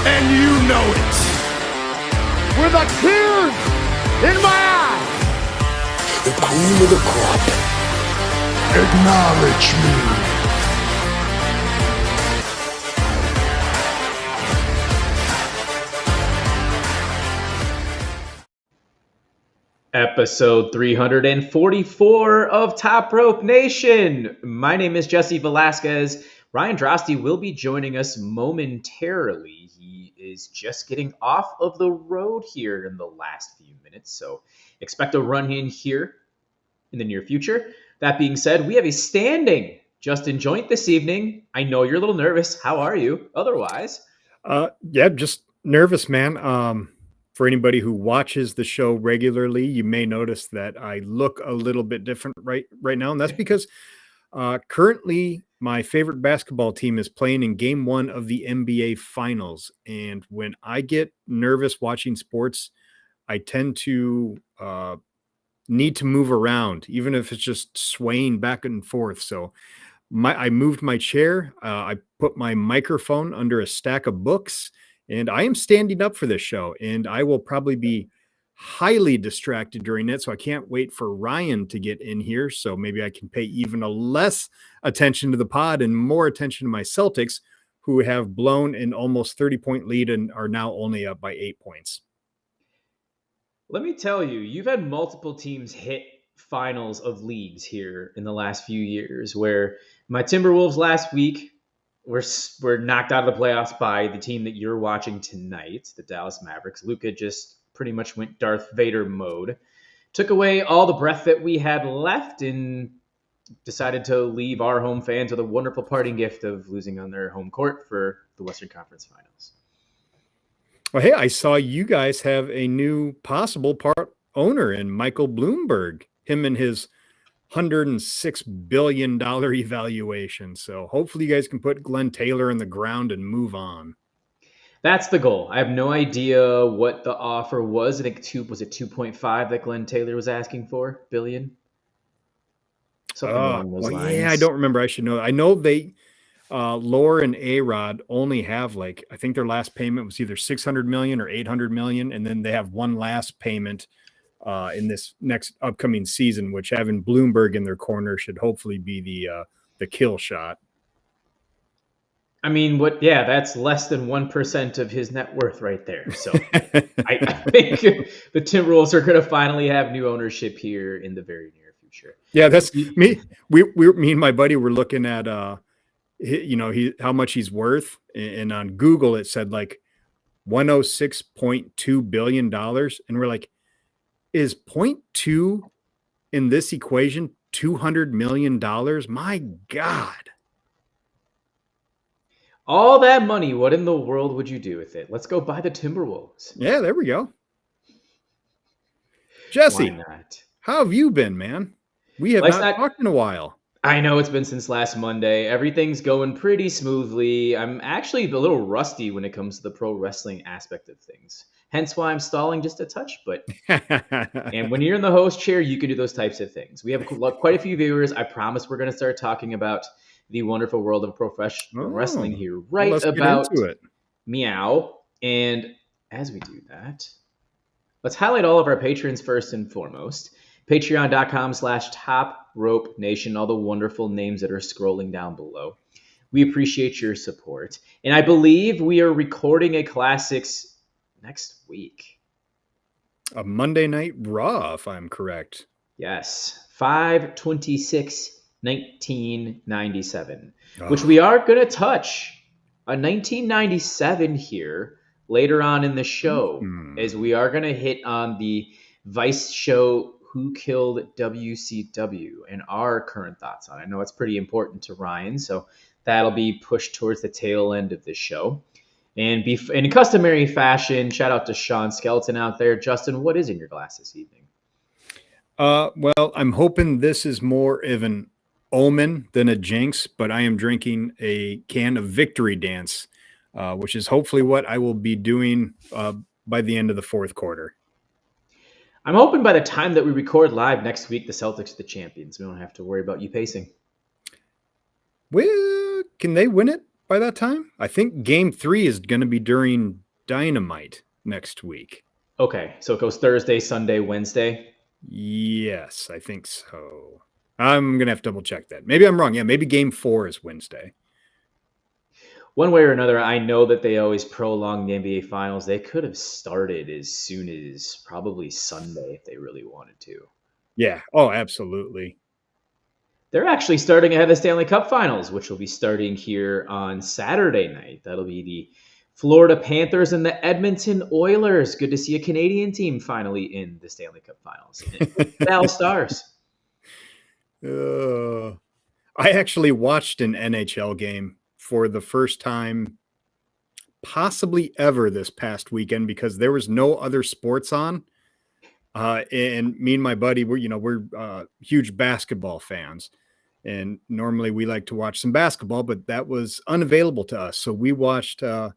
and you know it. With a tear in my eye. The cream of the crop. Acknowledge me. Episode 344 of Top Rope Nation. My name is Jesse Velasquez. Ryan Drosty will be joining us momentarily. He is just getting off of the road here in the last few minutes, so expect a run in here in the near future. That being said, we have a standing Justin Joint this evening. I know you're a little nervous. How are you otherwise? Yeah, just nervous, man. For anybody who watches the show regularly, you may notice that I look a little bit different right now, and that's because currently my favorite basketball team is playing in Game 1 of the NBA Finals. And when I get nervous watching sports, I tend to need to move around, even if it's just swaying back and forth. So I moved my chair. I put my microphone under a stack of books. And I am standing up for this show, and I will probably be highly distracted during it. So I can't wait for Ryan to get in here. So maybe I can pay even a less attention to the pod and more attention to my Celtics, who have blown an almost 30-point lead and are now only up by 8 points. Let me tell you, you've had multiple teams hit finals of leagues here in the last few years, where my Timberwolves last week were knocked out of the playoffs by the team that you're watching tonight, the Dallas Mavericks. Luka just pretty much went Darth Vader mode, took away all the breath that we had left, and decided to leave our home fans with a wonderful parting gift of losing on their home court for the Western Conference Finals. Well, hey, I saw you guys have a new possible part owner in Michael Bloomberg, him and his $106 billion evaluation. So hopefully you guys can put Glenn Taylor in the ground and move on. That's the goal. I have no idea what the offer was. I think was it 2.5 that Glenn Taylor was asking for billion? Something along those lines. Yeah, I don't remember. I should know. I know they Lore and A-Rod only have I think their last payment was either 600 million or 800 million, and then they have one last payment in this next upcoming season, which having Bloomberg in their corner should hopefully be the kill shot. I mean, that's less than 1% of his net worth right there. So I think the Timberwolves are going to finally have new ownership here in the very near future. Yeah, that's me. Me and my buddy were looking at how much he's worth, and on Google it said $106.2 billion, and we're like, is 0.2 in this equation $200 million? My God. All that money, what in the world would you do with it? Let's go buy the Timberwolves. Yeah, there we go. Jesse, why not? How have you been, man? We have not talked in a while. I know it's been since last Monday. Everything's going pretty smoothly. I'm actually a little rusty when it comes to the pro wrestling aspect of things. Hence why I'm stalling just a touch. But and when you're in the host chair, you can do those types of things. We have quite a few viewers. I promise we're going to start talking about the wonderful world of professional wrestling here about meow. And as we do that, let's highlight all of our patrons first and foremost. Patreon.com/Top Rope Nation, all the wonderful names that are scrolling down below. We appreciate your support. And I believe we are recording a Classics next week. A Monday Night Raw, if I'm correct. Yes. 5/26/1997, which we are going to touch a 1997 here later on in the show, as we are going to hit on the Vice show Who Killed WCW and our current thoughts on it. I know it's pretty important to Ryan, so that'll be pushed towards the tail end of the show. And in customary fashion, shout out to Sean Skelton out there. Justin, what is in your glass this evening? Well, I'm hoping this is more of an omen than a jinx, but I am drinking a can of Victory Dance, which is hopefully what I will be doing by the end of the fourth quarter. I'm hoping by the time that we record live next week, the Celtics are the champions. We don't have to worry about you pacing. Well, can they win it? by that time. I think Game 3 is going to be during Dynamite next week. Okay, so it goes Thursday, Sunday, Wednesday. Yes, I think so. I'm going to have to double check that. Maybe I'm wrong. Yeah, maybe Game 4 is Wednesday. One way or another, I know that they always prolong the NBA Finals. They could have started as soon as probably Sunday if they really wanted to. Yeah. Oh, absolutely. They're actually starting ahead of the Stanley Cup Finals, which will be starting here on Saturday night. That'll be the Florida Panthers and the Edmonton Oilers. Good to see a Canadian team finally in the Stanley Cup Finals. The Dallas Stars. I actually watched an NHL game for the first time possibly ever this past weekend because there was no other sports on. And me and my buddy, we're huge basketball fans. And normally we like to watch some basketball, but that was unavailable to us. So we watched a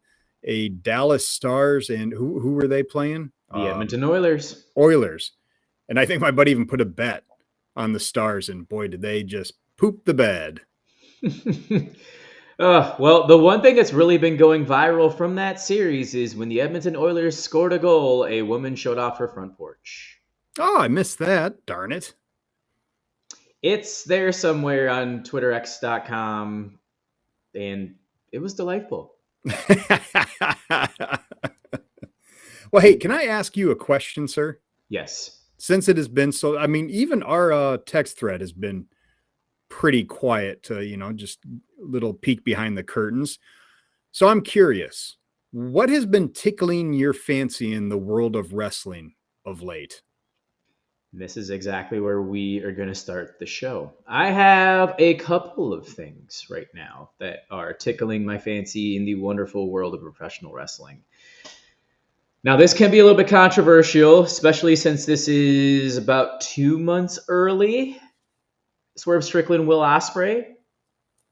Dallas Stars and who were they playing? The Edmonton Oilers. Oilers. And I think my buddy even put a bet on the Stars, and boy, did they just poop the bed. Well, the one thing that's really been going viral from that series is when the Edmonton Oilers scored a goal, a woman showed off her front porch. Oh, I missed that. Darn it. It's there somewhere on twitterx.com, and it was delightful. Well, hey, can I ask you a question, sir? Yes. Since it has been so, I mean, even our text thread has been pretty quiet to, just a little peek behind the curtains. So I'm curious, what has been tickling your fancy in the world of wrestling of late? This is exactly where we are going to start the show. I have a couple of things right now that are tickling my fancy in the wonderful world of professional wrestling. Now, this can be a little bit controversial, especially since this is about 2 months early. Swerve Strickland, Will Ospreay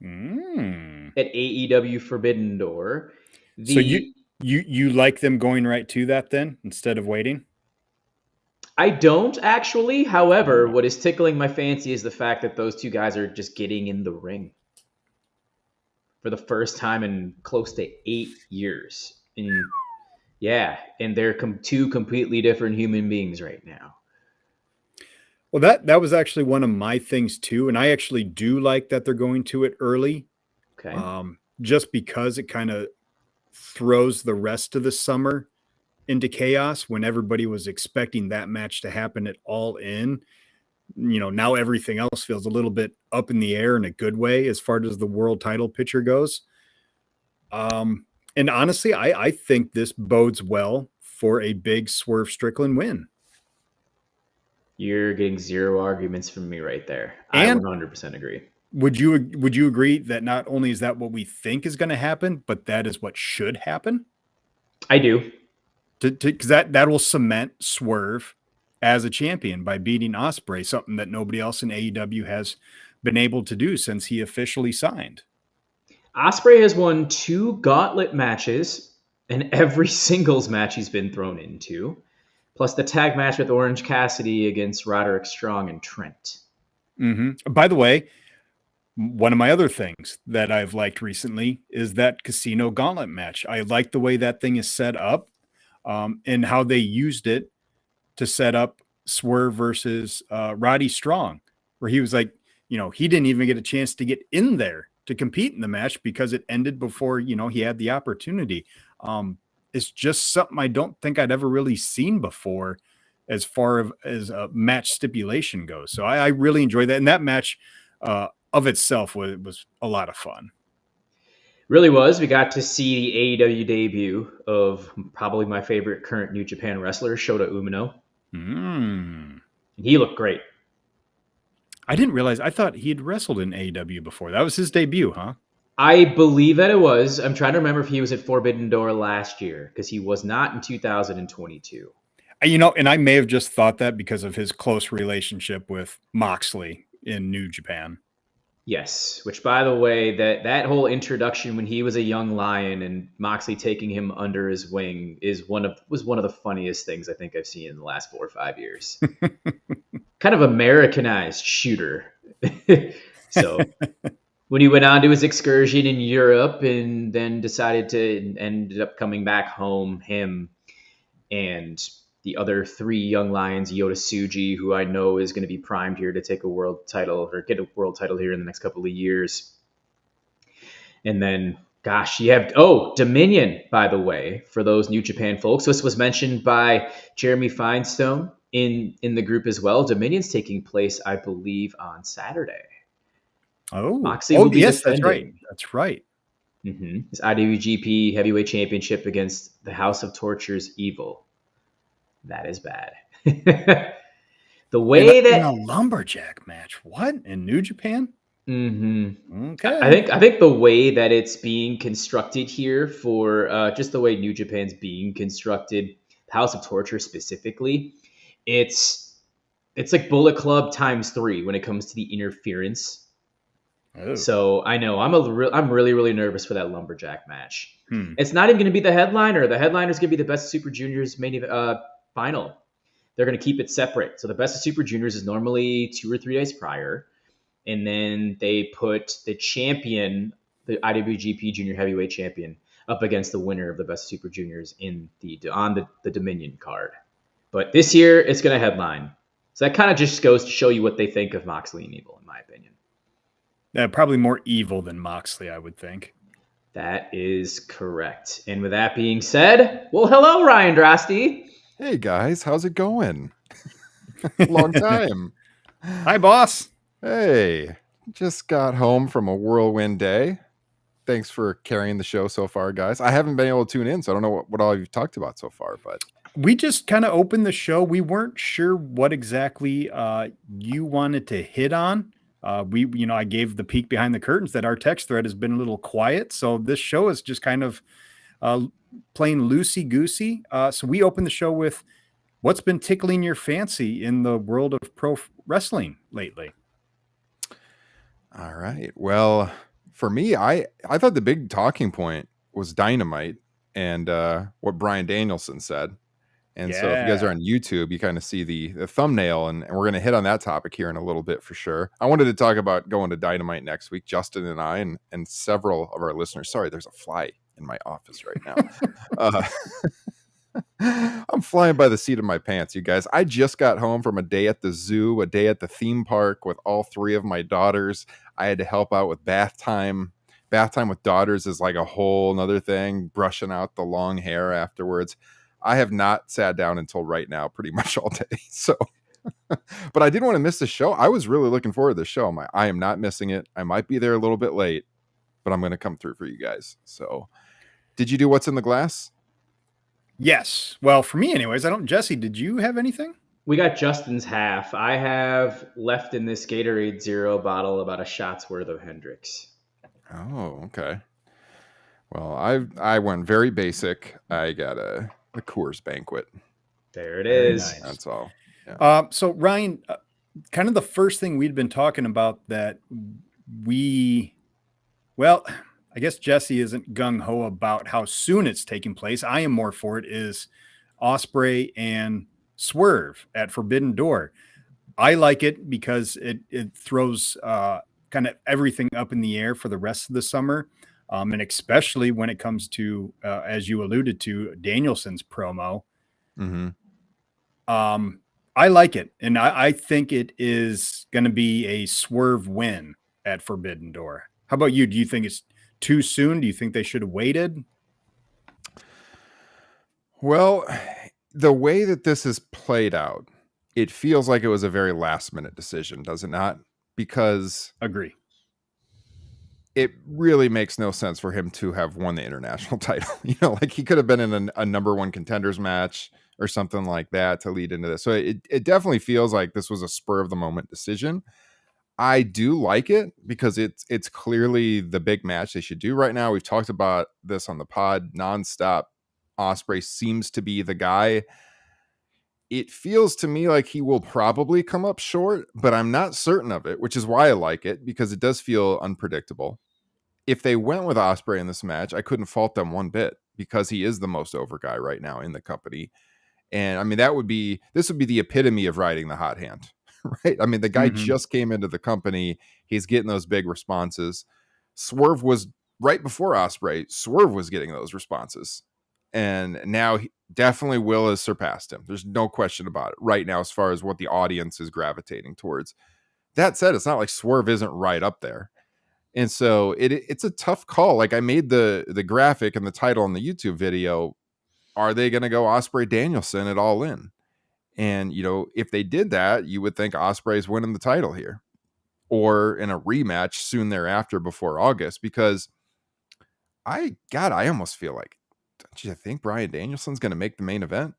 at AEW Forbidden Door. So you like them going right to that then instead of waiting? I don't actually. However, what is tickling my fancy is the fact that those two guys are just getting in the ring for the first time in close to 8 years. And they're two completely different human beings right now. Well, that was actually one of my things too, and I actually do like that they're going to it early. Okay. Just because it kind of throws the rest of the summer into chaos when everybody was expecting that match to happen at All In. Now everything else feels a little bit up in the air in a good way as far as the world title picture goes. And honestly, I think this bodes well for a big Swerve Strickland win. You're getting zero arguments from me right there. And I 100% agree. Would you agree that not only is that what we think is going to happen, but that is what should happen? I do. Because that will cement Swerve as a champion by beating Ospreay, something that nobody else in AEW has been able to do since he officially signed. Ospreay has won 2 gauntlet matches and every singles match he's been thrown into, plus the tag match with Orange Cassidy against Roderick Strong and Trent. Mm-hmm. By the way, one of my other things that I've liked recently is that Casino Gauntlet match. I like the way that thing is set up and how they used it to set up Swerve versus Roddy Strong, where he was like, he didn't even get a chance to get in there to compete in the match because it ended before, he had the opportunity. It's just something I don't think I'd ever really seen before as far as a match stipulation goes. So I really enjoyed that. And that match of itself was a lot of fun. Really was. We got to see the AEW debut of probably my favorite current New Japan wrestler, Shota Umino. And he looked great. I didn't realize. I thought he had wrestled in AEW before. That was his debut, huh? I believe that it was. I'm trying to remember if he was at Forbidden Door last year, because he was not in 2022. And I may have just thought that because of his close relationship with Moxley in New Japan. Yes, which, by the way, that whole introduction when he was a young lion and Moxley taking him under his wing was one of the funniest things I think I've seen in the last 4 or 5 years. Kind of Americanized shooter. So when he went on to his excursion in Europe and then decided to ended up coming back home, him and the other three young lions, Yota Tsuji, who I know is going to be primed here to take a world title or get a world title here in the next couple of years. And then, gosh, you have, Dominion, by the way, for those New Japan folks. This was mentioned by Jeremy Finestone in the group as well. Dominion's taking place, I believe, on Saturday. Moxley will be yes, defending. That's right. His IWGP Heavyweight Championship against the House of Torture's Evil. That is bad. The way in a lumberjack match, what, in New Japan? Okay. I think the way that it's being constructed here, for just the way New Japan's being constructed, House of Torture specifically, it's like Bullet Club times 3 when it comes to the interference. Oh. So I know I'm really, really nervous for that lumberjack match. It's not even going to be the headliner. The headliner is going to be the Best of Super Juniors main final. They're going to keep it separate. So the Best of Super Juniors is normally 2 or 3 days prior, and then they put the champion, the IWGP Junior Heavyweight Champion, up against the winner of the Best of Super Juniors on the Dominion card. But this year it's going to headline. So that kind of just goes to show you what they think of Moxley and Evil, in my opinion. Probably more evil than Moxley, I would think. That is correct. And with that being said, well, hello, Ryan Drosty. Hey, guys. How's it going? Long time. Hi, boss. Hey. Just got home from a whirlwind day. Thanks for carrying the show so far, guys. I haven't been able to tune in, so I don't know what all you've talked about so far, but... We just kind of opened the show. We weren't sure what exactly you wanted to hit on. I gave the peek behind the curtains that our text thread has been a little quiet. So this show is just kind of playing loosey-goosey. So we opened the show with what's been tickling your fancy in the world of pro wrestling lately. All right. Well, for me, I thought the big talking point was Dynamite and what Bryan Danielson said. And so if you guys are on YouTube, you kind of see the thumbnail, and we're going to hit on that topic here in a little bit for sure. I wanted to talk about going to Dynamite next week, Justin and I, and several of our listeners. Sorry, there's a fly in my office right now. I'm flying by the seat of my pants, you guys. I just got home from a day at the zoo, a day at the theme park with all 3 of my daughters. I had to help out with bath time. Bath time with daughters is like a whole nother thing, brushing out the long hair afterwards. I have not sat down until right now, pretty much all day. So, but I didn't want to miss the show. I was really looking forward to the show. I am not missing it. I might be there a little bit late, but I'm going to come through for you guys. So, did you do What's in the Glass? Yes. Well, for me anyways, Jesse, did you have anything? We got Justin's half. I have left in this Gatorade Zero bottle about a shot's worth of Hendrix. Oh, okay. Well, I went very basic. I got a Coors Banquet. There it is. Nice. That's all. Yeah. So Ryan, kind of the first thing we'd been talking about that I guess Jesse isn't gung-ho about how soon it's taking place. I am more for it, is Ospreay and Swerve at Forbidden Door. I like it because it throws kind of everything up in the air for the rest of the summer. And especially when it comes to, as you alluded to, Danielson's promo. Mm-hmm. I like it. And I think it is going to be a Swerve win at Forbidden Door. How about you? Do you think it's too soon? Do you think they should have waited? Well, the way that this is played out, it feels like it was a very last-minute decision, does it not? Because... Agree. It really makes no sense for him to have won the international title. Like he could have been in a number 1 contenders match or something like that to lead into this. So it definitely feels like this was a spur of the moment decision. I do like it because it's clearly the big match they should do right now. We've talked about this on the pod nonstop. Ospreay seems to be the guy. It feels to me like he will probably come up short, but I'm not certain of it, which is why I like it, because it does feel unpredictable. If they went with Ospreay in this match, I couldn't fault them one bit, because he is the most over guy right now in the company. And I mean, this would be the epitome of riding the hot hand, right? I mean, the guy just came into the company. He's getting those big responses. Swerve was right before Ospreay. Swerve was getting those responses. And now definitely Will has surpassed him. There's no question about it right now as far as what the audience is gravitating towards. That said, it's not like Swerve isn't right up there. And so it's a tough call. Like I made the graphic and the title on the YouTube video. Are they going to go Ospreay Danielson at All In? And, if they did that, you would think Ospreay's winning the title here or in a rematch soon thereafter before August, because I almost feel like, don't you think Bryan Danielson's going to make the main event?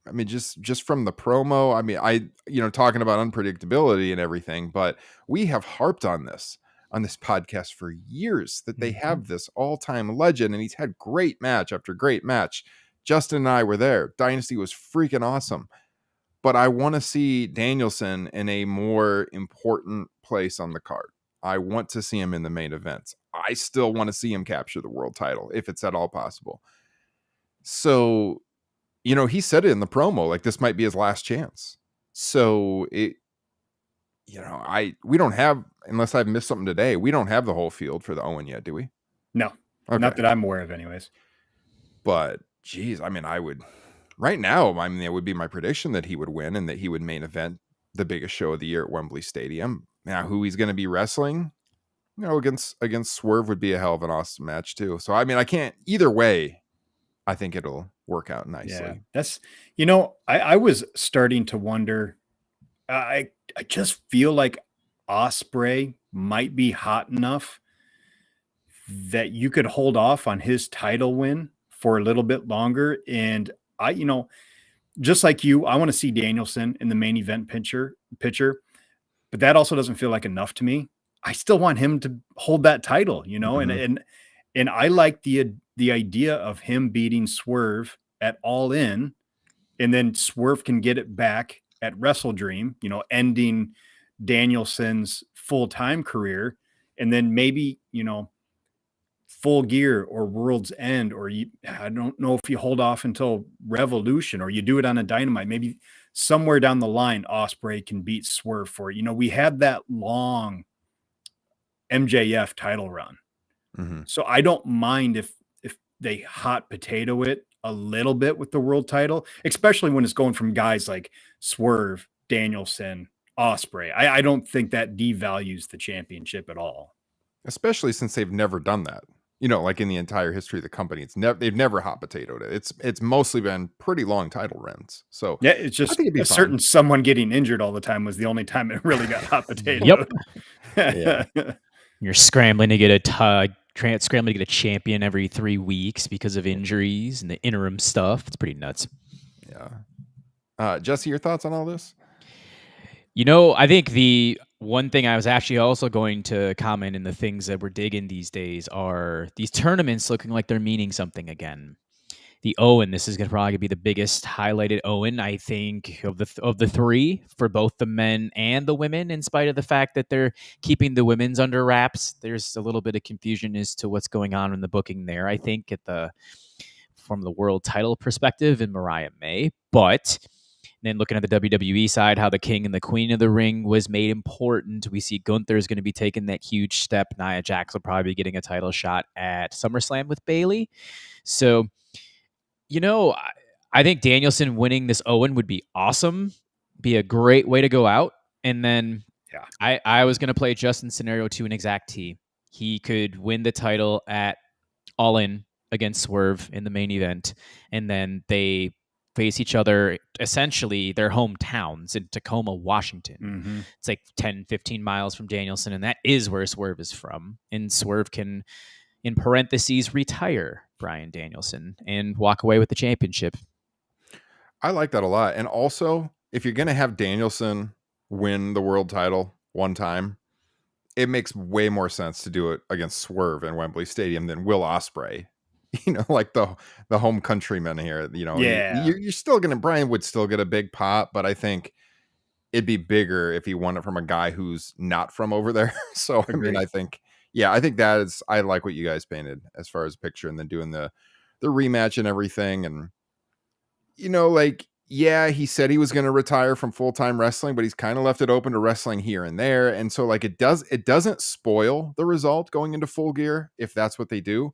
I mean, just from the promo, I mean, talking about unpredictability and everything, but we have harped on this podcast for years that they have this all-time legend, and he's had great match after great match. Justin and I were there. Dynasty was freaking awesome. But I want to see Danielson in a more important place on the card. I want to see him in the main events. I still want to see him capture the world title if it's at all possible. So, he said it in the promo, like this might be his last chance. So we don't have, unless I've missed something today, we don't have the whole field for the Owen yet, do we? No, okay. Not that I'm aware of anyways. But geez, I mean, right now, I mean, it would be my prediction that he would win and that he would main event the biggest show of the year at Wembley Stadium. Now, who he's going to be wrestling, against Swerve would be a hell of an awesome match too. So, I mean, I can't either way. I think it'll work out nicely. Yeah, that's, I was starting to wonder. I just feel like Ospreay might be hot enough that you could hold off on his title win for a little bit longer. And I, just like you, I want to see Danielson in the main event picture, but that also doesn't feel like enough to me. I still want him to hold that title, and I like the idea of him beating Swerve at All In, and then Swerve can get it back at Wrestle Dream, ending Danielson's full-time career, and then maybe, Full Gear or World's End, or I don't know if you hold off until Revolution or you do it on a Dynamite. Maybe somewhere down the line, Ospreay can beat Swerve for it. We had that long MJF title run. Mm-hmm. So I don't mind if they hot potato it a little bit with the world title, especially when it's going from guys like Swerve, Danielson, Ospreay. I don't think that devalues the championship at all. Especially since they've never done that. Like in the entire history of the company, they've never hot potatoed it. It's mostly been pretty long title runs. So yeah, it's just a certain someone getting injured all the time was the only time it really got hot potatoed. Yep. Yeah. You're scrambling to get a champion every 3 weeks because of injuries and the interim stuff. It's pretty nuts. Yeah. Jesse, your thoughts on all this? I think the one thing I was actually also going to comment in the things that we're digging these days are these tournaments looking like they're meaning something again. The Owen, this is going to probably be the biggest highlighted Owen, I think, of the three for both the men and the women, in spite of the fact that they're keeping the women's under wraps. There's a little bit of confusion as to what's going on in the booking there, I think, from the world title perspective in Mariah May. But then looking at the WWE side, how the King and the Queen of the Ring was made important. We see Gunther is going to be taking that huge step. Nia Jax will probably be getting a title shot at SummerSlam with Bayley. So, I think Danielson winning this Owen would be awesome, be a great way to go out. And then I was going to play Justin's scenario to an exact T. He could win the title at All In against Swerve in the main event, and then they face each other, essentially their hometowns in Tacoma, Washington. Mm-hmm. It's like 10, 15 miles from Danielson, and that is where Swerve is from. And Swerve can, in parentheses, retire Bryan Danielson and walk away with the championship. I like that a lot. And also, if you're going to have Danielson win the world title one time, it makes way more sense to do it against Swerve in Wembley Stadium than Will Ospreay. Like the home countryman here, Yeah. You're still Bryan would still get a big pop, but I think it'd be bigger if he won it from a guy who's not from over there. So, Agreed. I think that is, I like what you guys painted as far as a picture, and then doing the rematch and everything. And, yeah, he said he was going to retire from full-time wrestling, but he's kind of left it open to wrestling here and there. And so like it doesn't spoil the result going into Full Gear if that's what they do,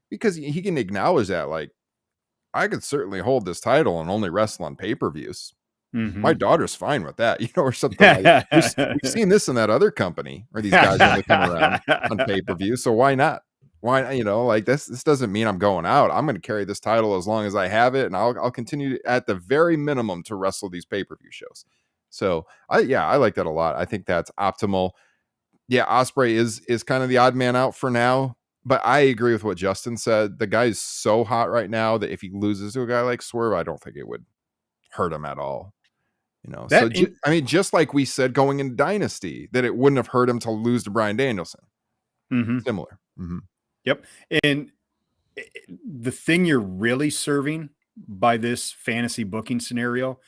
because he can acknowledge that, like, I could certainly hold this title and only wrestle on pay-per-views. My daughter's fine with that, or something like we've seen this in that other company where these guys only come around on pay-per-view. So why not? Why, like this doesn't mean I'm going out. I'm going to carry this title as long as I have it. And I'll continue at the very minimum to wrestle these pay-per-view shows. So I like that a lot. I think that's optimal. Yeah. Ospreay is kind of the odd man out for now, but I agree with what Justin said. The guy's so hot right now that if he loses to a guy like Swerve, I don't think it would hurt him at all. Just like we said going into Dynasty, that it wouldn't have hurt him to lose to Bryan Danielson. Similar. Yep. And the thing you're really serving by this fantasy booking scenario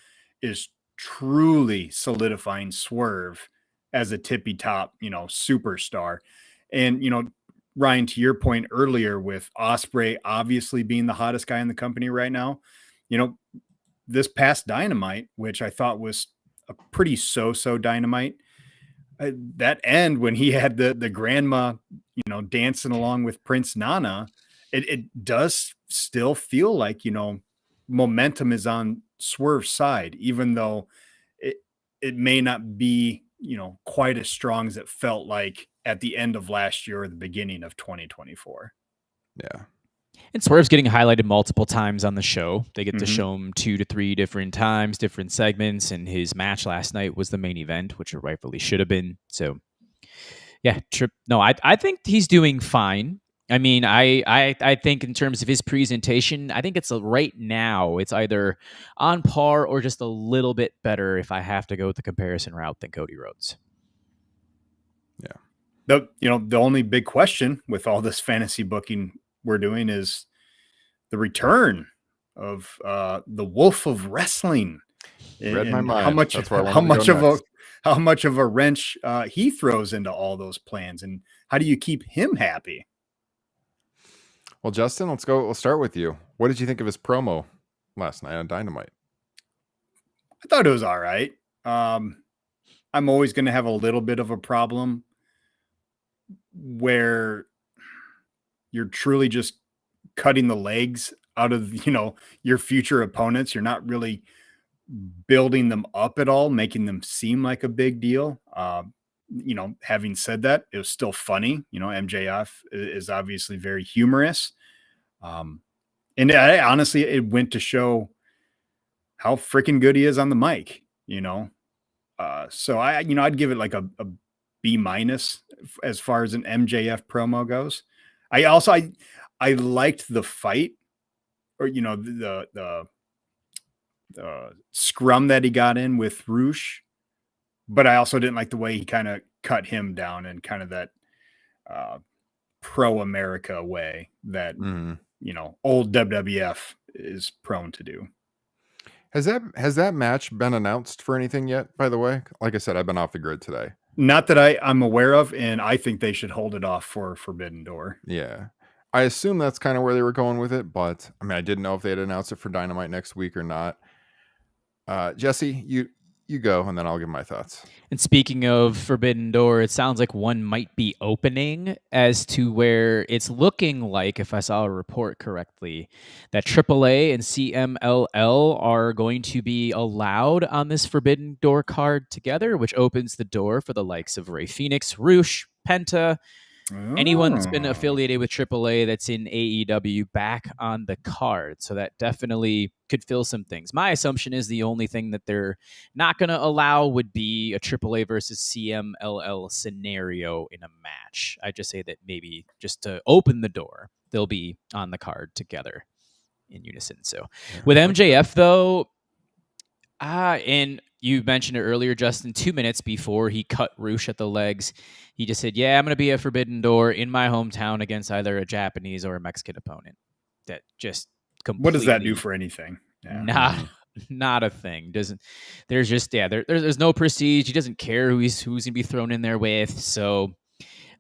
is truly solidifying Swerve as a tippy top, superstar. And, Ryan, to your point earlier with Ospreay obviously being the hottest guy in the company right now, this past Dynamite, which I thought was a pretty so-so Dynamite, that end when he had the grandma, dancing along with Prince Nana, it does still feel like, momentum is on Swerve's side, even though it may not be, quite as strong as it felt like at the end of last year or the beginning of 2024. Yeah. And Swerve's getting highlighted multiple times on the show. They get to show him 2 to 3 different times, different segments, and his match last night was the main event, which it rightfully should have been. So, yeah, I think he's doing fine. I mean, I think in terms of his presentation, I think it's right now it's either on par or just a little bit better if I have to go with the comparison route than Cody Rhodes. Yeah. The only big question with all this fantasy booking we're doing is the return of the Wolf of Wrestling. Read my mind. How much of a wrench he throws into all those plans, and how do you keep him happy? Well, Justin, let's go. We'll start with you. What did you think of his promo last night on Dynamite? I thought it was all right. I'm always going to have a little bit of a problem where you're truly just cutting the legs out of, your future opponents. You're not really building them up at all, making them seem like a big deal. Having said that, it was still funny. MJF is obviously very humorous. And honestly, it went to show how freaking good he is on the mic, so I'd give it like a B- as far as an MJF promo goes. I liked the fight, or the scrum that he got in with Roosh, but I also didn't like the way he kind of cut him down in kind of that pro-America way that old WWF is prone to do. Has that match been announced for anything yet? By the way, like I said, I've been off the grid today. Not that I'm aware of, and I think they should hold it off for Forbidden Door. Yeah. I assume that's kind of where they were going with it, but I mean, I didn't know if they'd announced it for Dynamite next week or not. Jesse, you go, and then I'll give my thoughts. And speaking of Forbidden Door, it sounds like one might be opening, as to where it's looking like, if I saw a report correctly, that AAA and CMLL are going to be allowed on this Forbidden Door card together, which opens the door for the likes of Rey Fenix, Roosh, Penta, anyone that's been affiliated with AAA that's in AEW back on the card. So that definitely could fill some things. My assumption is the only thing that they're not going to allow would be a AAA versus CMLL scenario in a match. I just say that maybe just to open the door, they'll be on the card together in unison. So with MJF though, and you mentioned it earlier, Justin, 2 minutes before he cut Roosh at the legs, he just said, yeah, I'm going to be a Forbidden Door in my hometown against either a Japanese or a Mexican opponent. That just completely... What does that do for anything? Yeah. Not a thing. There's no prestige. He doesn't care who's going to be thrown in there with. So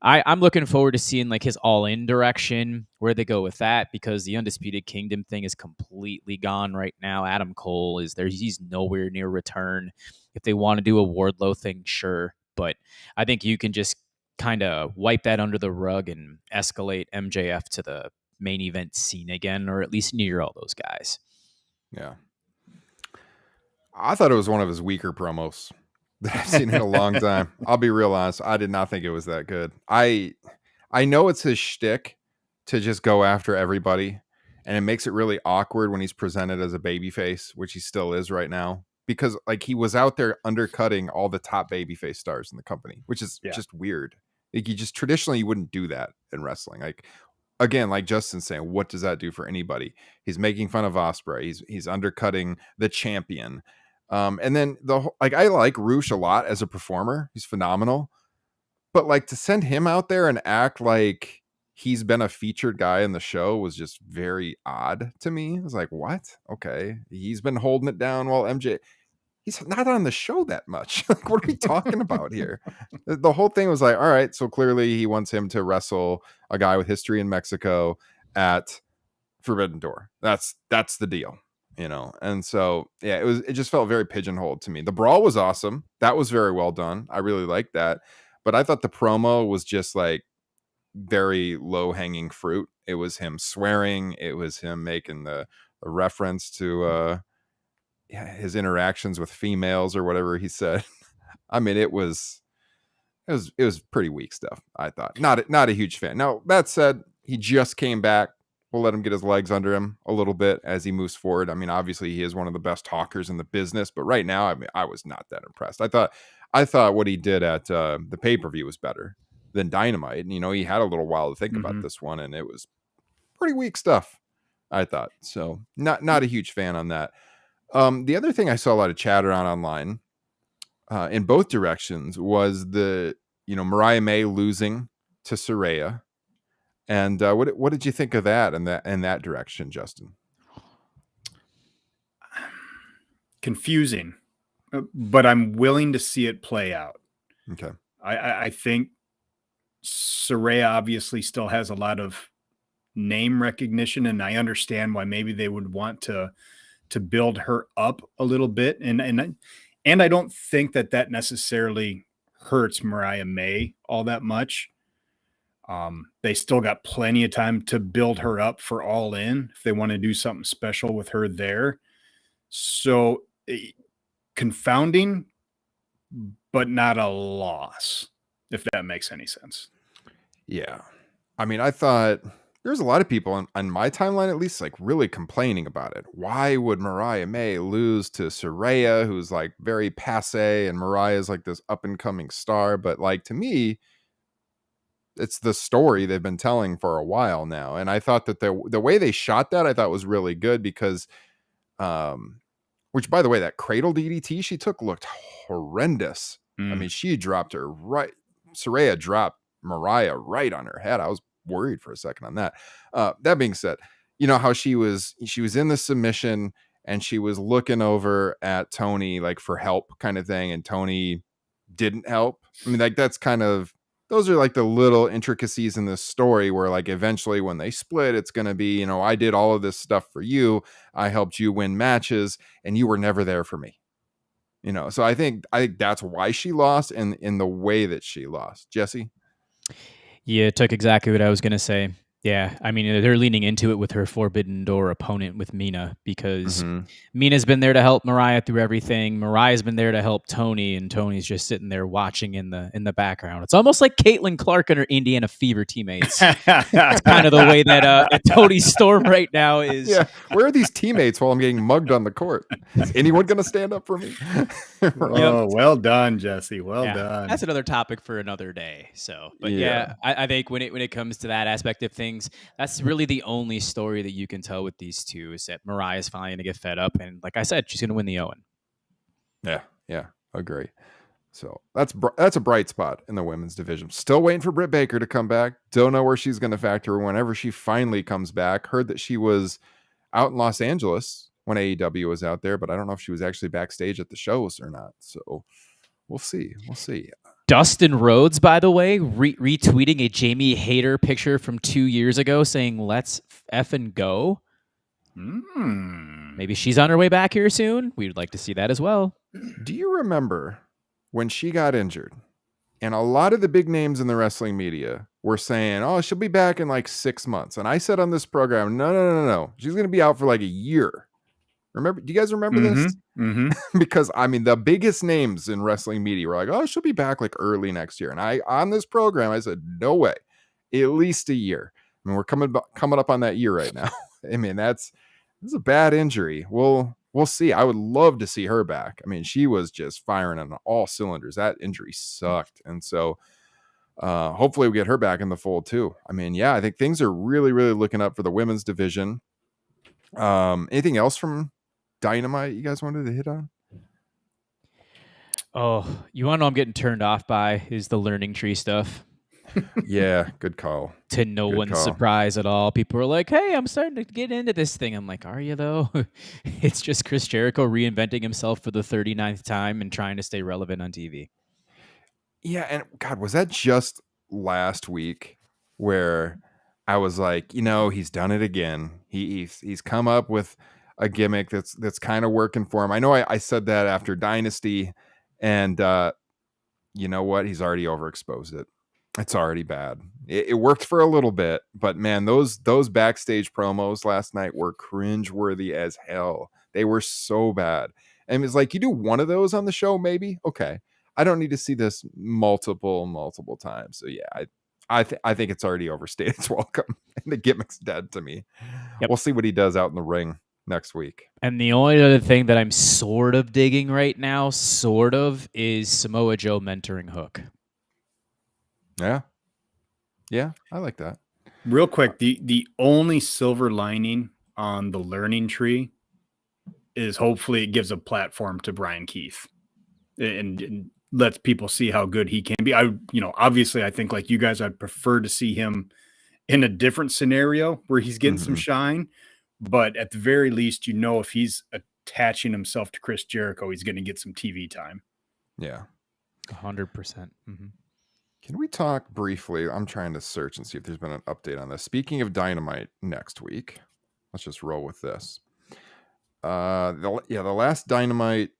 I'm looking forward to seeing like his All In direction, where they go with that, because the Undisputed Kingdom thing is completely gone right now. Adam Cole is there; he's nowhere near return. If they want to do a Wardlow thing, sure, but I think you can just kind of wipe that under the rug and escalate MJF to the main event scene again, or at least near all those guys. Yeah. I thought it was one of his weaker promos that I've seen in a long time. I'll be real honest. I did not think it was that good. I know it's his shtick to just go after everybody, and it makes it really awkward when he's presented as a babyface, which he still is right now, because like he was out there undercutting all the top babyface stars in the company, which is just weird. Like you just traditionally you wouldn't do that in wrestling. Like again, like Justin's saying, what does that do for anybody? He's making fun of Ospreay. He's undercutting the champion. And then I like Roosh a lot as a performer. He's phenomenal. But like to send him out there and act like he's been a featured guy in the show was just very odd to me. I was like, what? Okay. He's been holding it down while he's not on the show that much. Like, what are we talking about here? The whole thing was like, all right, so clearly he wants him to wrestle a guy with history in Mexico at Forbidden Door. That's the deal, you know? And so, yeah, it just felt very pigeonholed to me. The brawl was awesome. That was very well done. I really liked that. But I thought the promo was just like very low hanging fruit. It was him swearing. It was him making the reference to, his interactions with females or whatever he said. I mean, it was pretty weak stuff. I thought not a huge fan. Now that said, he just came back. We'll let him get his legs under him a little bit as he moves forward. I mean, obviously he is one of the best talkers in the business, but right now, I mean, I was not that impressed. I thought what he did at the pay-per-view was better than Dynamite. And, you know, he had a little while to think about this one, and it was pretty weak stuff, I thought. So not a huge fan on that. The other thing I saw a lot of chatter on online in both directions was the, Mariah May losing to Saraya. And what did you think of that in that direction, Justin? Confusing, but I'm willing to see it play out. Okay. I think Saraya obviously still has a lot of name recognition, and I understand why maybe they would want to build her up a little bit. And I don't think that necessarily hurts Mariah May all that much. They still got plenty of time to build her up for All In if they want to do something special with her there. So confounding, but not a loss, if that makes any sense. Yeah. I mean, I thought there's a lot of people on my timeline, at least, like really complaining about it. Why would Mariah May lose to Saraya, who's like very passe, and Mariah's like this up and coming star? But like, to me, it's the story they've been telling for a while now. And I thought that the way they shot that, I thought was really good because, which by the way, that cradle DDT she took looked horrendous. I mean, she dropped her right. Saraya dropped Mariah right on her head. I was worried for a second on that. That being said, you know how she was in the submission and she was looking over at Tony like for help kind of thing, and Tony didn't help. I mean, like that's kind of, those are like the little intricacies in this story where like eventually when they split, it's going to be, I did all of this stuff for you. I helped you win matches and you were never there for me. So I think that's why she lost, and in the way that she lost. Jesse? Yeah, it took exactly what I was going to say. Yeah, I mean, they're leaning into it with her Forbidden Door opponent with Mina, because Mina's been there to help Mariah through everything. Mariah's been there to help Tony, and Tony's just sitting there watching in the background. It's almost like Caitlin Clark and her Indiana Fever teammates. It's kind of the way that Tony Storm right now is. Yeah, where are these teammates while I'm getting mugged on the court? Is anyone going to stand up for me? Oh, well done, Jesse. Well done. That's another topic for another day. So, but I think when it comes to that aspect of things, that's really the only story that you can tell with these two, is that Mariah's finally going to get fed up, and like I said, she's going to win the Owen. Yeah, agree. So that's a bright spot in the women's division. Still waiting for Britt Baker to come back. Don't know where she's going to factor whenever she finally comes back. Heard that she was out in Los Angeles when AEW was out there, but I don't know if she was actually backstage at the shows or not. So we'll see. Dustin Rhodes, by the way, retweeting a Jamie Hayter picture from 2 years ago saying, let's effing go. Maybe she's on her way back here soon. We'd like to see that as well. Do you remember when she got injured? And a lot of the big names in the wrestling media were saying, oh, she'll be back in like 6 months. And I said on this program, no. She's going to be out for like a year. Remember? Do you guys remember this? Mm-hmm. Because, I mean, the biggest names in wrestling media were like, oh, she'll be back like early next year. And on this program, I said, no way. At least a year. I mean, we're coming up on that year right now. I mean, this is a bad injury. We'll see. I would love to see her back. I mean, she was just firing on all cylinders. That injury sucked. And so hopefully we get her back in the fold too. I mean, yeah, I think things are really, really looking up for the women's division. Anything else from Dynamite you guys wanted to hit on? Oh, you want to know I'm getting turned off by is the learning tree stuff. Yeah, good call. To no one's surprise at all. People are like, hey, I'm starting to get into this thing. I'm like, are you though? It's just Chris Jericho reinventing himself for the 39th time and trying to stay relevant on TV. Yeah, and God, was that just last week where I was like, he's done it again. He's come up with a gimmick that's kind of working for him. I know I said that after Dynasty, and you know what? He's already overexposed it. It's already bad. It worked for a little bit, but man, those backstage promos last night were cringeworthy as hell. They were so bad. And it's like, you do one of those on the show, maybe? Okay. I don't need to see this multiple times. So yeah, I think it's already overstayed its welcome. And the gimmick's dead to me. Yep. We'll see what he does out in the ring next week. And the only other thing that I'm sort of digging right now, is Samoa Joe mentoring Hook. Yeah, I like that. Real quick, the only silver lining on the learning tree is hopefully it gives a platform to Brian Keith and lets people see how good he can be. Obviously I think like you guys, I'd prefer to see him in a different scenario where he's getting some shine, but at the very least, if he's attaching himself to Chris Jericho, he's going to get some TV time. Yeah. 100%. Mm-hmm. Can we talk briefly? I'm trying to search and see if there's been an update on this. Speaking of Dynamite next week, let's just roll with this. The last Dynamite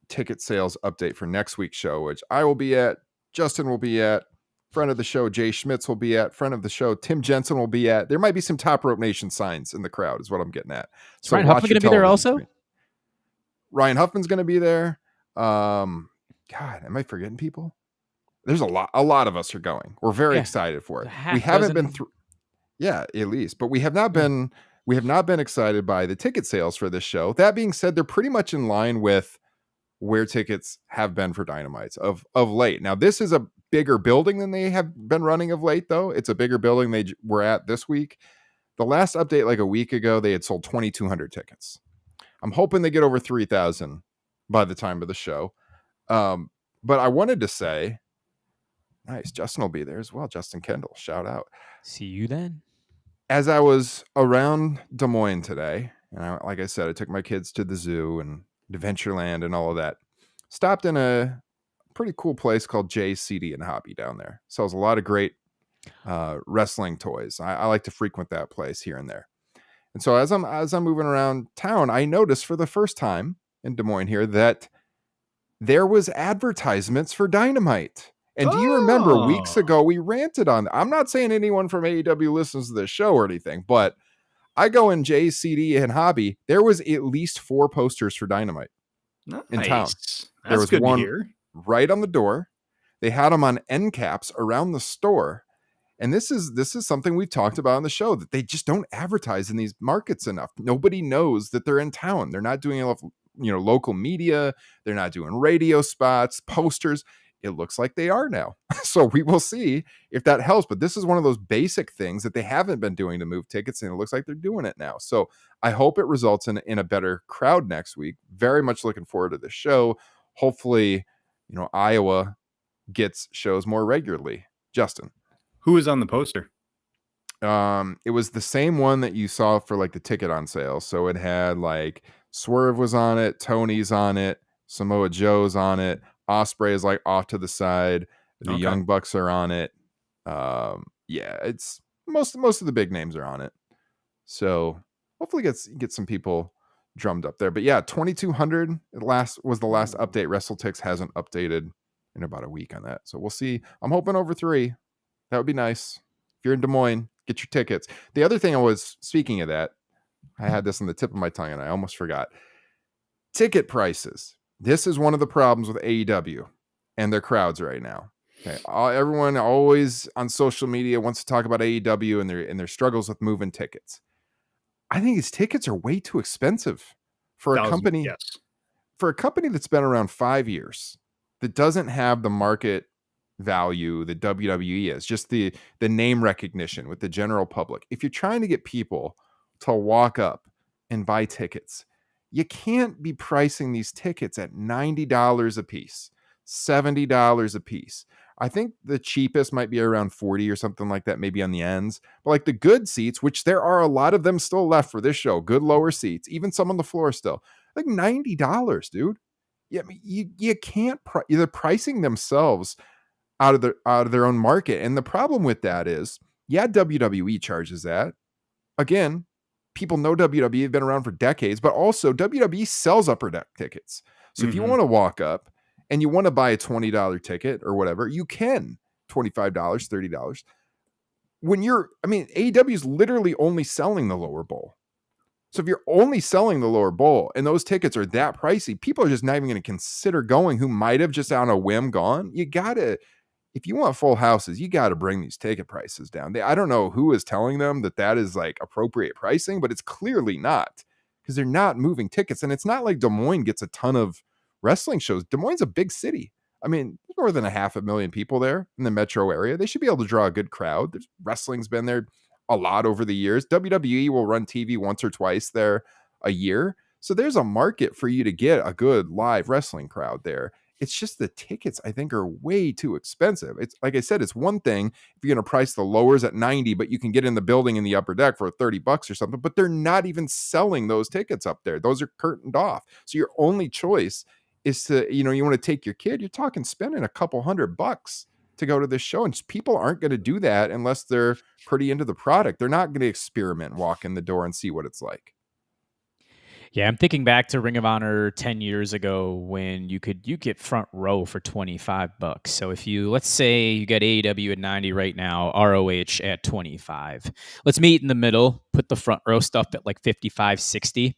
ticket sales update for next week's show, which I will be at, Justin will be at, friend of the show Jay Schmitz will be at, friend of the show Tim Jensen will be at. There might be some Top Rope Nation signs in the crowd is what I'm getting at. So Ryan Huffman going to be there also? Screen. Ryan Huffman's going to be there. God, am I forgetting people? There's a lot of us are going. We're very excited for it. We haven't been through, at least, but we have not been excited by the ticket sales for this show. That being said, they're pretty much in line with where tickets have been for Dynamites of late. Now, this is a bigger building than they have been running of late, though. It's a bigger building they were at this week. The last update, like a week ago, they had sold 2,200 tickets. I'm hoping they get over 3,000 by the time of the show. But I wanted to say, nice, Justin will be there as well. Justin Kendall, shout out. See you then. As I was around Des Moines today, and like I said, I took my kids to the zoo and Adventureland and all of that. Stopped in a pretty cool place called Jay's CD and Hobby down there. Sells a lot of great wrestling toys. I like to frequent that place here and there. And so as I'm moving around town, I noticed for the first time in Des Moines here that there was advertisements for Dynamite. And do you remember weeks ago we ranted on? I'm not saying anyone from AEW listens to this show or anything, but I go in Jay's CD and Hobby. There was at least 4 posters for Dynamite in town. There was one right on the door. They had them on end caps around the store. And this is something we've talked about on the show, that they just don't advertise in these markets enough. Nobody knows that they're in town. They're not doing enough, local media. They're not doing radio spots, posters. It looks like they are now. So we will see if that helps. But this is one of those basic things that they haven't been doing to move tickets, and it looks like they're doing it now. So I hope it results in a better crowd next week. Very much looking forward to the show. Hopefully, Iowa gets shows more regularly. Justin. Who is on the poster? It was the same one that you saw for like the ticket on sale. So it had like Swerve was on it, Tony's on it, Samoa Joe's on it. Ospreay is like off to the side. The Okay. Young Bucks are on it. Yeah, it's most of the big names are on it. So hopefully get some people drummed up there. But yeah, 2200 was the last update. WrestleTix hasn't updated in about a week on that. So we'll see. I'm hoping over 3. That would be nice. If you're in Des Moines, get your tickets. The other thing speaking of that, I had this on the tip of my tongue and I almost forgot. Ticket prices. This is one of the problems with AEW and their crowds right now. Okay, everyone always on social media wants to talk about AEW and their struggles with moving tickets. I think these tickets are way too expensive for a company. Yes. For a company that's been around 5 years, that doesn't have the market value that WWE is, just the name recognition with the general public. If you're trying to get people to walk up and buy tickets, you can't be pricing these tickets at $90 a piece, $70 a piece. I think the cheapest might be around 40 or something like that, maybe on the ends. But like the good seats, which there are a lot of them still left for this show, good lower seats, even some on the floor still, like $90, dude. Yeah, I mean, you can't. They're pricing themselves out of their own market, and the problem with that is, yeah, WWE charges that. Again, people know WWE have been around for decades, but also WWE sells upper deck tickets. So if you want to walk up and you want to buy a $20 ticket or whatever, you can. $25, $30. AEW is literally only selling the lower bowl. So if you're only selling the lower bowl and those tickets are that pricey, people are just not even going to consider going who might have just on a whim gone. If you want full houses, you got to bring these ticket prices down. I don't know who is telling them that is like appropriate pricing, but it's clearly not, because they're not moving tickets. And it's not like Des Moines gets a ton of wrestling shows. Des Moines is a big city. I mean, there's more than 500,000 people there in the metro area. They should be able to draw a good crowd. Wrestling's been there a lot over the years. WWE will run TV once or twice there a year. So there's a market for you to get a good live wrestling crowd there. It's just the tickets, I think, are way too expensive. It's like I said, it's one thing if you're going to price the lowers at 90, but you can get in the building in the upper deck for $30 or something, but they're not even selling those tickets up there. Those are curtained off. So your only choice is to, you want to take your kid, you're talking spending a couple $100 to go to this show. And people aren't going to do that unless they're pretty into the product. They're not going to experiment, walk in the door and see what it's like. Yeah, I'm thinking back to Ring of Honor 10 years ago when you get front row for $25. So if let's say you get AEW at 90 right now, ROH at 25. Let's meet in the middle, put the front row stuff at like 55, 60.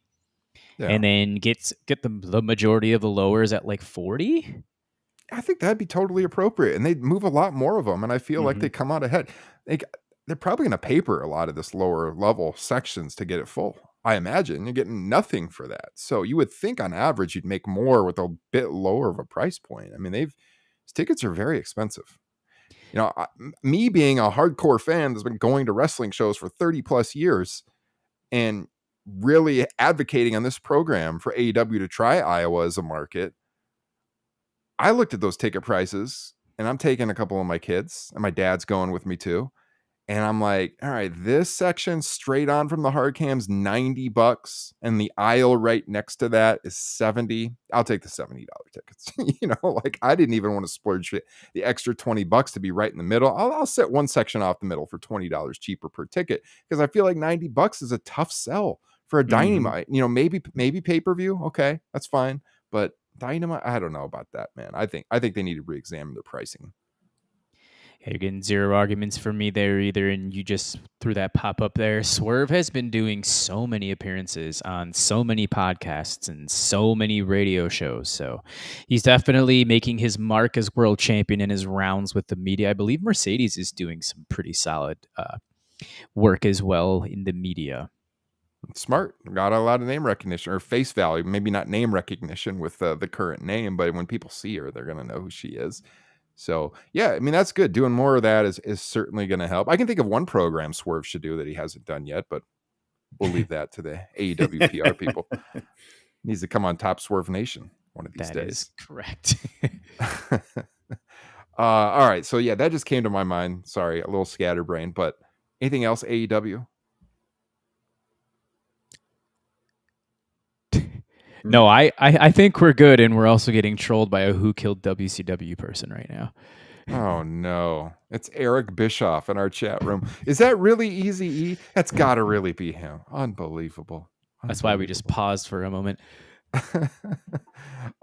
Yeah. And then get the majority of the lowers at like 40. I think that'd be totally appropriate. And they'd move a lot more of them. And I feel like they come out ahead. They're probably going to paper a lot of this lower level sections to get it full. I imagine you're getting nothing for that. So you would think on average you'd make more with a bit lower of a price point. I mean, these tickets are very expensive. Me being a hardcore fan that's been going to wrestling shows for 30 plus years and really advocating on this program for AEW to try Iowa as a market, I looked at those ticket prices, and I'm taking a couple of my kids, and my dad's going with me too. And I'm like, all right, this section straight on from the hard cam's $90, and the aisle right next to that is $70. I'll take the $70 tickets. I didn't even want to splurge the extra $20 to be right in the middle. I'll set one section off the middle for $20 cheaper per ticket, because I feel like $90 is a tough sell for a Dynamite. Maybe pay-per-view. Okay, that's fine. But Dynamite, I don't know about that, man. I think they need to re-examine their pricing. Yeah, you're getting zero arguments from me there either, and you just threw that pop up there. Swerve has been doing so many appearances on so many podcasts and so many radio shows, so he's definitely making his mark as world champion in his rounds with the media. I believe Mercedes is doing some pretty solid work as well in the media. Smart. Got a lot of name recognition or face value. Maybe not name recognition with the current name, but when people see her, they're going to know who she is. So, yeah, I mean, that's good. Doing more of that is certainly going to help. I can think of one program Swerve should do that he hasn't done yet, but we'll leave that to the AEW PR people. Needs to come on Top Swerve Nation one of these days. That is correct. All right. So, yeah, that just came to my mind. Sorry, a little scatterbrain, but anything else AEW? No, I think we're good, and we're also getting trolled by a Who Killed WCW person right now. Oh no, it's Eric Bischoff in our chat room. Is that really Easy E? That's got to really be him. Unbelievable. That's why we just paused for a moment.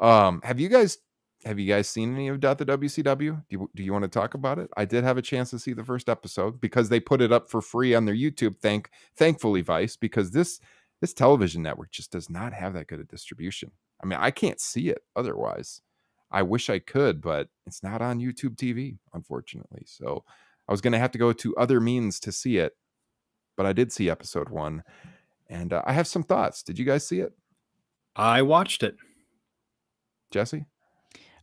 Have you guys seen any of the WCW? Do you want to talk about it? I did have a chance to see the first episode because they put it up for free on their YouTube. Thankfully, Vice, because this television network just does not have that good a distribution. I mean, I can't see it otherwise. I wish I could, but it's not on YouTube TV, unfortunately. So I was going to have to go to other means to see it, but I did see episode 1, and I have some thoughts. Did you guys see it? I watched it. Jesse?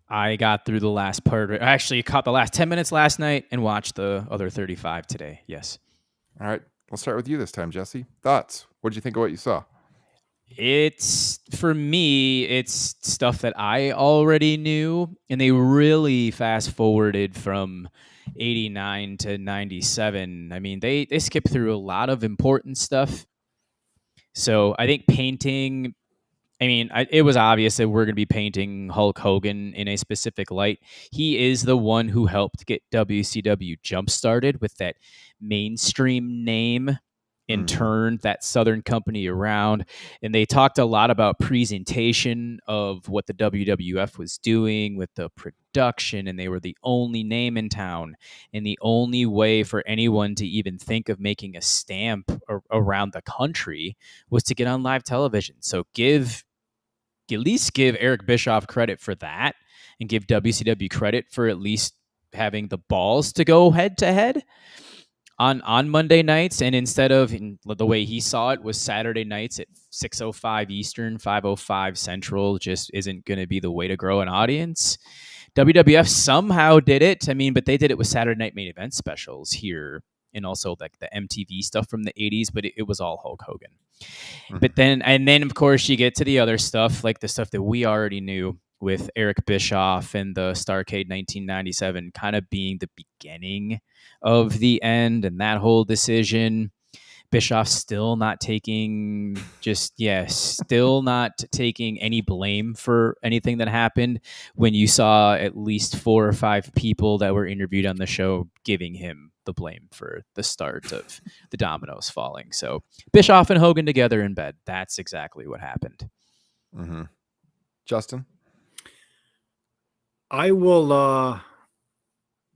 I got through the last part. I actually caught the last 10 minutes last night and watched the other 35 today. Yes. All right. We'll start with you this time, Jesse. Thoughts? What did you think of what you saw? It's, for me, it's stuff that I already knew, and they really fast forwarded from 89 to 97. I mean, they skipped through a lot of important stuff. So I think painting, it was obvious that we're going to be painting Hulk Hogan in a specific light. He is the one who helped get WCW jump-started with that mainstream name and turned that Southern company around. And they talked a lot about presentation of what the WWF was doing with the production, and they were the only name in town and the only way for anyone to even think of making a stamp around the country was to get on live television. So at least give Eric Bischoff credit for that, and give WCW credit for at least having the balls to go head to head on Monday nights. And instead of, the way he saw it, was Saturday nights at 6:05 Eastern, 5:05 Central, just isn't going to be the way to grow an audience. WWF somehow did it. But they did it with Saturday night main event specials here, and also like the MTV stuff from the 80s, but it was all Hulk Hogan. But then of course you get to the other stuff, like the stuff that we already knew with Eric Bischoff and the Starrcade 1997 kind of being the beginning of the end, and that whole decision. Bischoff still not taking any blame for anything that happened, when you saw at least 4 or 5 people that were interviewed on the show giving him the blame for the start of the dominoes falling. So Bischoff and Hogan together in bed. That's exactly what happened. Mm-hmm. Justin? I will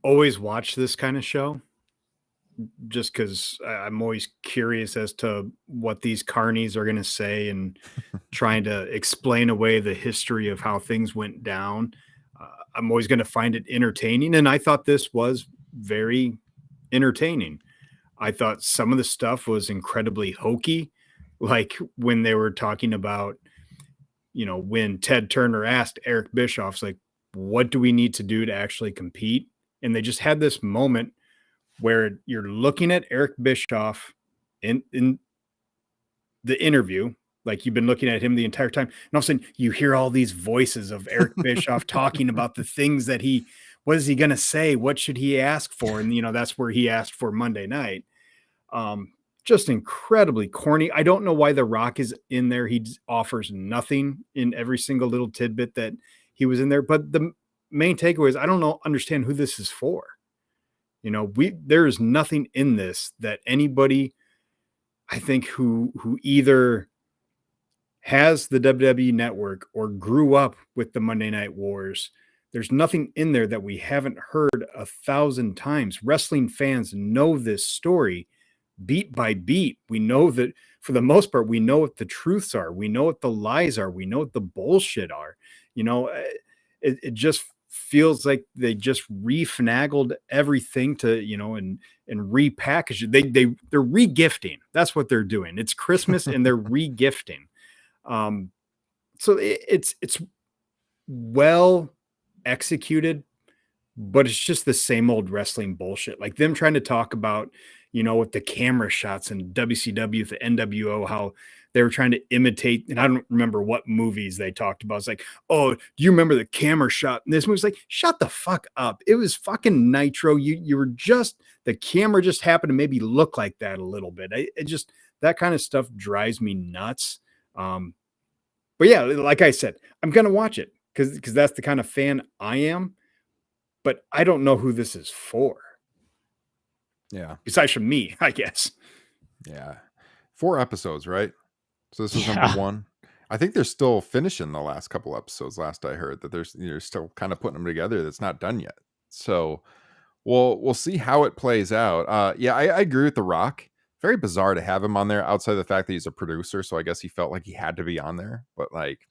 always watch this kind of show, just because I'm always curious as to what these carnies are going to say, and trying to explain away the history of how things went down. I'm always going to find it entertaining, and I thought this was very entertaining. I thought some of the stuff was incredibly hokey, like when they were talking about, when Ted Turner asked Eric Bischoff, like, what do we need to do to actually compete? And they just had this moment where you're looking at Eric Bischoff in the interview, like you've been looking at him the entire time, and all of a sudden you hear all these voices of Eric Bischoff talking about the things that what is he going to say? What should he ask for? And, that's where he asked for Monday night. Just incredibly corny. I don't know why The Rock is in there. He offers nothing in every single little tidbit that he was in there. But the main takeaway is, I don't understand who this is for. There is nothing in this that anybody, I think, who either has the WWE network or grew up with the Monday Night Wars, there's nothing in there that we haven't heard 1,000 times. Wrestling fans know this story beat by beat. We know that, for the most part, we know what the truths are. We know what the lies are. We know what the bullshit are. It just feels like they just refinagled everything to, and repackage it. They're regifting. That's what they're doing. It's Christmas and they're regifting. So it's well executed, but it's just the same old wrestling bullshit. Like them trying to talk about, with the camera shots and WCW, the NWO, how they were trying to imitate, and I don't remember what movies they talked about. It's like, oh, do you remember the camera shot? And this movie's like, shut the fuck up. It was fucking Nitro. You were just, the camera just happened to maybe look like that a little bit. It just, that kind of stuff drives me nuts. But yeah, like I said, I'm going to watch it because that's the kind of fan I am. but I don't know who this is for. Yeah. Besides from me, I guess. Yeah. 4 episodes, right? So this was number 1. I think they're still finishing the last couple episodes. Last I heard that they're still kind of putting them together. That's not done yet. So we'll see how it plays out. Yeah, I agree with The Rock. Very bizarre to have him on there outside of the fact that he's a producer. So I guess he felt like he had to be on there. But like,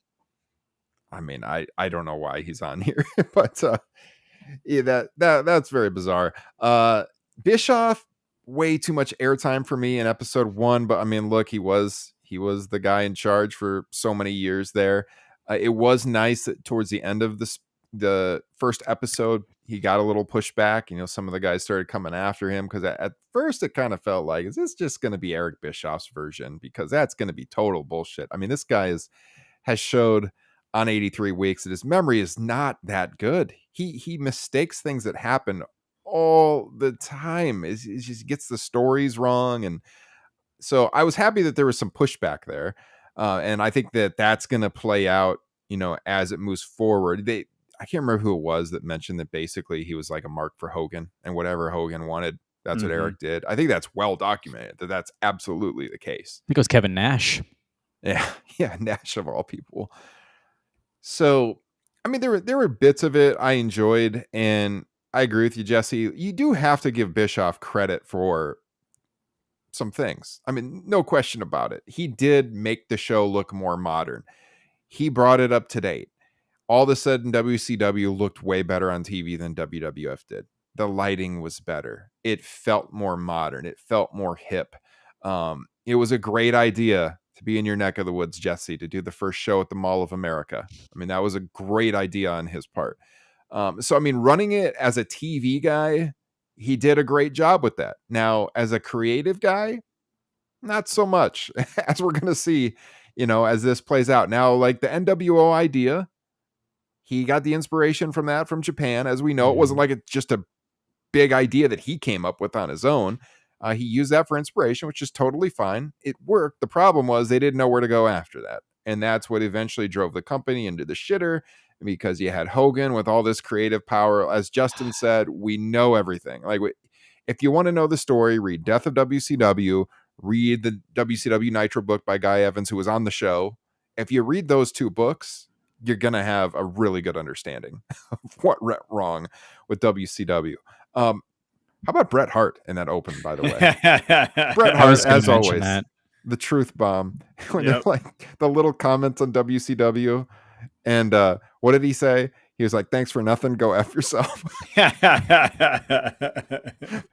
I mean, I don't know why he's on here, but yeah, that's very bizarre. Bischoff, way too much airtime for me in episode 1, but I mean, look, he was the guy in charge for so many years there. It was nice that towards the end of the first episode, he got a little pushback. You know, some of the guys started coming after him because at first it kind of felt like, is this just going to be Eric Bischoff's version? Because that's going to be total bullshit. I mean, this guy has showed on 83 weeks that his memory is not that good. He mistakes things that happen all the time. It just gets the stories wrong. And so I was happy that there was some pushback there. And I think that that's going to play out, you know, as it moves forward. I can't remember who it was that mentioned that basically he was like a mark for Hogan, and whatever Hogan wanted, that's what Eric did. I think that's well documented that that's absolutely the case. I think it was Kevin Nash. Yeah. Yeah. Nash of all people. So, I mean, there were bits of it I enjoyed, and I agree with you, Jesse. You do have to give Bischoff credit for some things. I mean, no question about it. He did make the show look more modern. He brought it up to date. All of a sudden, WCW looked way better on TV than WWF did. The lighting was better. It felt more modern. It felt more hip. It was a great idea to be in your neck of the woods, Jesse, to do the first show at the Mall of America. I mean, that was a great idea on his part. So, I mean, running it as a TV guy, he did a great job with that. Now, as a creative guy, not so much, as we're going to see, you know, as this plays out. Now, like the NWO idea, he got the inspiration from that from Japan. As we know, it wasn't like it's just a big idea that he came up with on his own. He used that for inspiration, which is totally fine. It worked. The problem was they didn't know where to go after that. And that's what eventually drove the company into the shitter, because you had Hogan with all this creative power. As Justin said, we know everything. Like, if you want to know the story, read Death of WCW, read the WCW Nitro book by Guy Evans, who was on the show. If you read those 2 books, you're going to have a really good understanding of what went wrong with WCW. How about Bret Hart in that open, by the way? Bret Hart, as always, the truth bomb. When they're like the little comments on WCW. And what did he say? He was like, thanks for nothing. Go F yourself.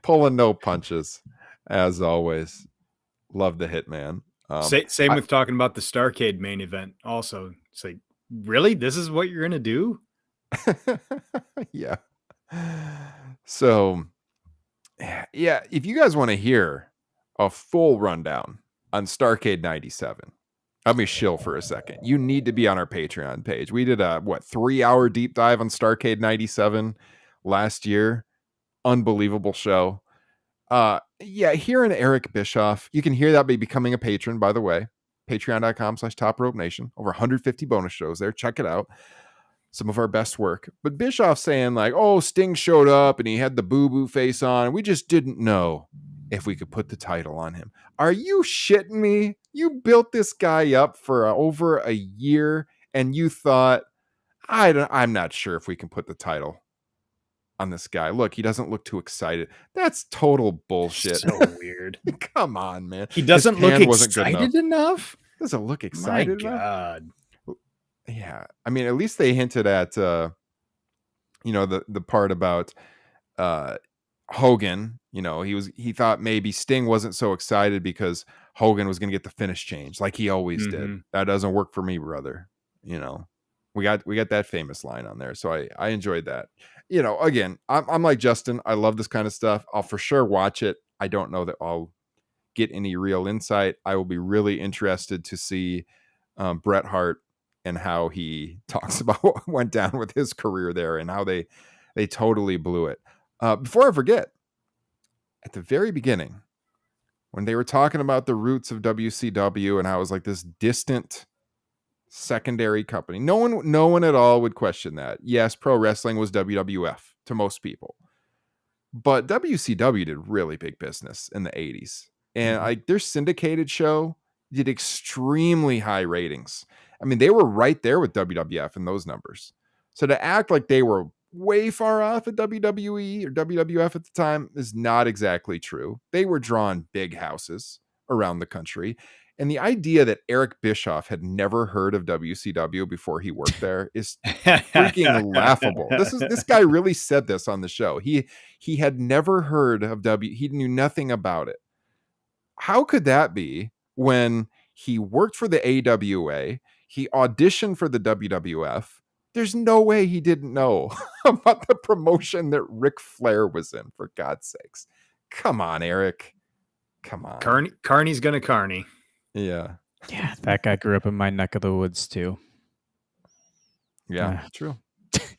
Pulling no punches, as always. Love the Hitman. Same with talking about the Starrcade main event. Also, it's like, really? This is what you're going to do? Yeah. So, yeah, if you guys want to hear a full rundown on Starrcade 97, let me shill for a second. You need to be on our Patreon page. We did a 3-hour deep dive on Starrcade 97 last year. Unbelievable show. Yeah, hearing Eric Bischoff, you can hear that by becoming a patron, by the way. Patreon.com/Top Rope Nation. Over 150 bonus shows there. Check it out. Some of our best work. But Bischoff saying like, oh, Sting showed up and he had the boo-boo face on. We just didn't know if we could put the title on him. Are you shitting me? You built this guy up for over a year and you thought, I'm not sure if we can put the title on this guy. Look, he doesn't look too excited. That's total bullshit. So weird. Come on, man. He doesn't look excited enough? Doesn't look excited enough? My God. Yeah. I mean, at least they hinted at, you know, the part about Hogan. You know, he thought maybe Sting wasn't so excited because Hogan was going to get the finish change like he always did. That doesn't work for me, brother. You know, we got that famous line on there. So I enjoyed that. You know, again, I'm like Justin. I love this kind of stuff. I'll for sure watch it. I don't know that I'll get any real insight. I will be really interested to see Bret Hart and how he talks about what went down with his career there and how they totally blew it. Before I forget, at the very beginning, when they were talking about the roots of WCW and how it was like this distant secondary company, no one at all would question that. Yes, pro wrestling was WWF to most people. But WCW did really big business in the 80s. And like their syndicated show did extremely high ratings. I mean, they were right there with WWF in those numbers. So to act like they were way far off at WWE or WWF at the time is not exactly true. They were drawing big houses around the country. And the idea that Eric Bischoff had never heard of WCW before he worked there is freaking laughable. This guy really said this on the show. He had never heard of he knew nothing about it. How could that be when he worked for the AWA, he auditioned for the WWF? There's no way he didn't know about the promotion that Ric Flair was in, for God's sakes. Come on, Eric. Come on. Carney's gonna Carney. Yeah. Yeah, that guy grew up in my neck of the woods too. Yeah, true.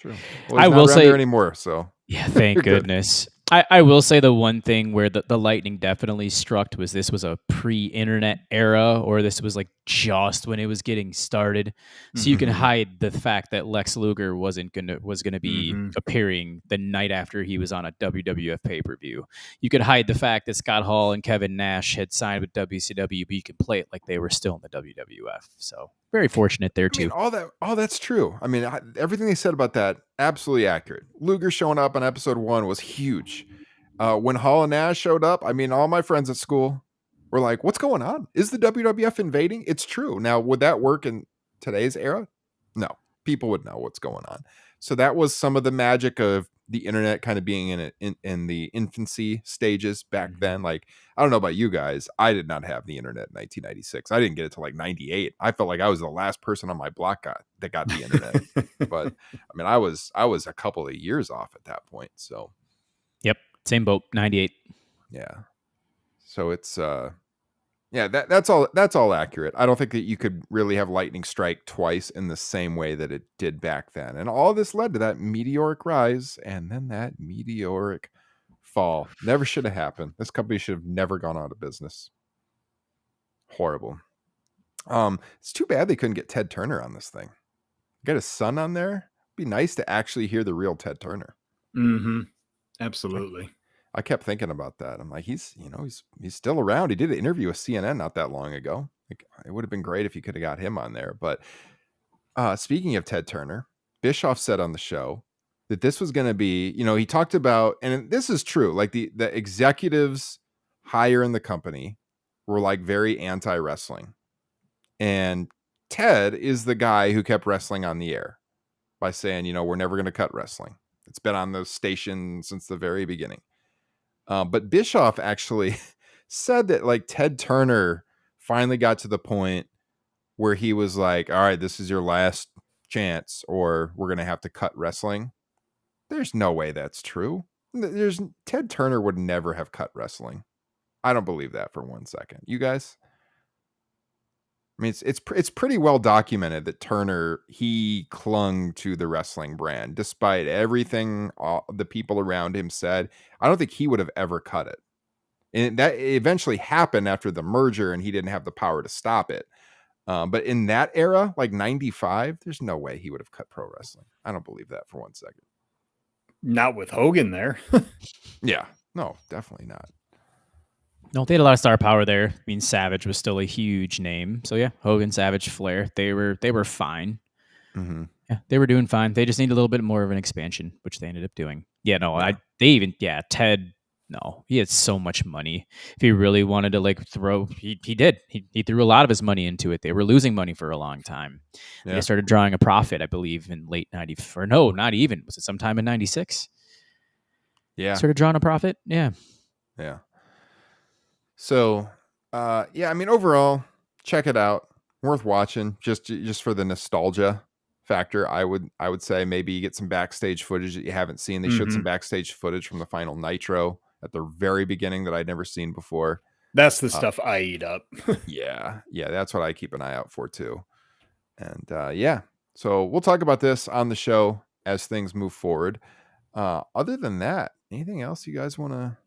Well, I will say there anymore. So yeah, thank goodness. I will say the one thing where the lightning definitely struck was this was a pre-internet era, or this was like just when it was getting started. So you can hide the fact that Lex Luger was gonna be appearing the night after he was on a WWF pay-per-view. You could hide the fact that Scott Hall and Kevin Nash had signed with WCW, but you could play it like they were still in the WWF. So very fortunate there too. I mean, all that's true. I mean, everything they said about that, absolutely accurate. Luger showing up on episode 1 was huge. When Hall and Nash showed up, I mean, all my friends at school were like, what's going on? Is the WWF invading? It's true. Now, would that work in today's era? No. People would know what's going on. So that was some of the magic of the internet kind of being in the infancy stages back then. Like, I don't know about you guys. I did not have the internet in 1996. I didn't get it till like 98. I felt like I was the last person on my block that got the internet. But I mean, I was a couple of years off at that point. So yep. Same boat, 98. Yeah. So it's that's all accurate. I don't think that you could really have lightning strike twice in the same way that it did back then. And all this led to that meteoric rise and then that meteoric fall. Never should have happened. This company should have never gone out of business. Horrible. It's too bad they couldn't get Ted Turner on this thing. Get his son on there. It'd be nice to actually hear the real Ted Turner. Absolutely. I kept thinking about that. I'm like, he's still around. He did an interview with CNN not that long ago. Like, it would have been great if you could have got him on there. But speaking of Ted Turner, Bischoff said on the show that this was going to be, he talked about, and this is true, like the executives higher in the company were like very anti-wrestling. And Ted is the guy who kept wrestling on the air by saying, we're never going to cut wrestling. It's been on the station since the very beginning. But Bischoff actually said that like Ted Turner finally got to the point where he was like, all right, this is your last chance or we're going to have to cut wrestling. There's no way that's true. Ted Turner would never have cut wrestling. I don't believe that for 1 second. You guys? I mean, it's pretty well documented that Turner, he clung to the wrestling brand despite everything the people around him said. I don't think he would have ever cut it. And that eventually happened after the merger and he didn't have the power to stop it. But in that era, like 95, there's no way he would have cut pro wrestling. I don't believe that for 1 second. Not with Hogan there. Yeah, no, definitely not. No, they had a lot of star power there. I mean, Savage was still a huge name. So yeah, Hogan, Savage, Flair, they were fine. Mm-hmm. Yeah, they were doing fine. They just needed a little bit more of an expansion, which they ended up doing. Yeah, no, Ted, no, he had so much money. If he really wanted to like throw, he did. He threw a lot of his money into it. They were losing money for a long time. Yeah. They started drawing a profit, I believe, in late 94. No, not even. Was it sometime in 96? Yeah. Started drawing a profit? Yeah. Yeah. So, I mean, overall, check it out. Worth watching just for the nostalgia factor. I would say maybe you get some backstage footage that you haven't seen. They showed some backstage footage from the final Nitro at the very beginning that I'd never seen before. That's the stuff I eat up. Yeah, that's what I keep an eye out for too. And so we'll talk about this on the show as things move forward. Other than that, anything else you guys want to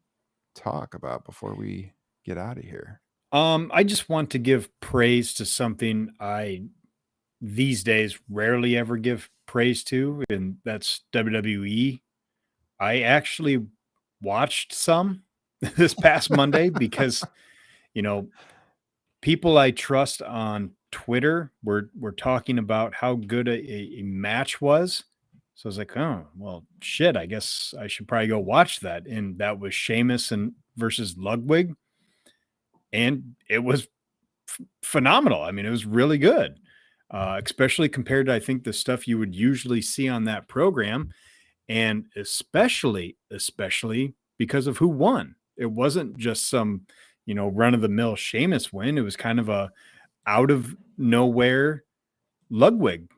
talk about before we get out of here? I just want to give praise to something I these days rarely ever give praise to, and that's WWE. I actually watched some this past Monday because, people I trust on Twitter were talking about how good a match was. So I was like, oh, well, shit, I guess I should probably go watch that. And that was Sheamus versus Ludwig. And it was phenomenal. I mean, it was really good, especially compared to, I think, the stuff you would usually see on that program. And especially because of who won. It wasn't just some, run of the mill Sheamus win. It was kind of a out of nowhere Ludwig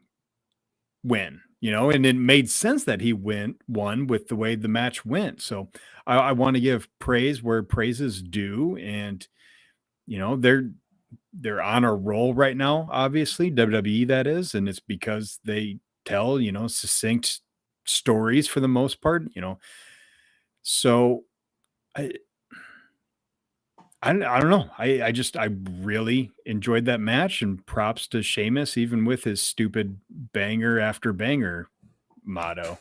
win, and it made sense that he won with the way the match went. So I want to give praise where praise is due. And, they're on a roll right now, obviously, WWE that is, and it's because they tell, succinct stories for the most part, So I don't know. I really enjoyed that match, and props to Sheamus, even with his stupid banger after banger motto.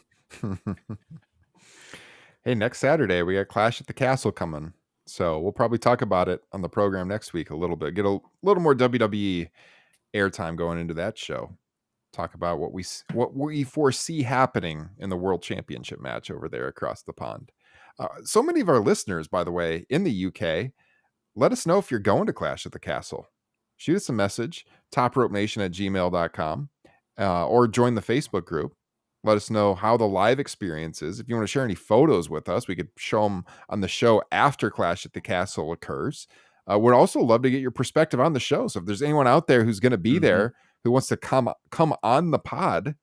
Hey, next Saturday we got Clash at the Castle coming. So we'll probably talk about it on the program next week a little bit. Get a little more WWE airtime going into that show. Talk about what we foresee happening in the World Championship match over there across the pond. So many of our listeners, by the way, in the UK, let us know if you're going to Clash at the Castle. Shoot us a message, topropenation@gmail.com, or join the Facebook group. Let us know how the live experience is. If you want to share any photos with us, we could show them on the show after Clash at the Castle occurs. We'd also love to get your perspective on the show. So if there's anyone out there who's going to be there who wants to come on the pod,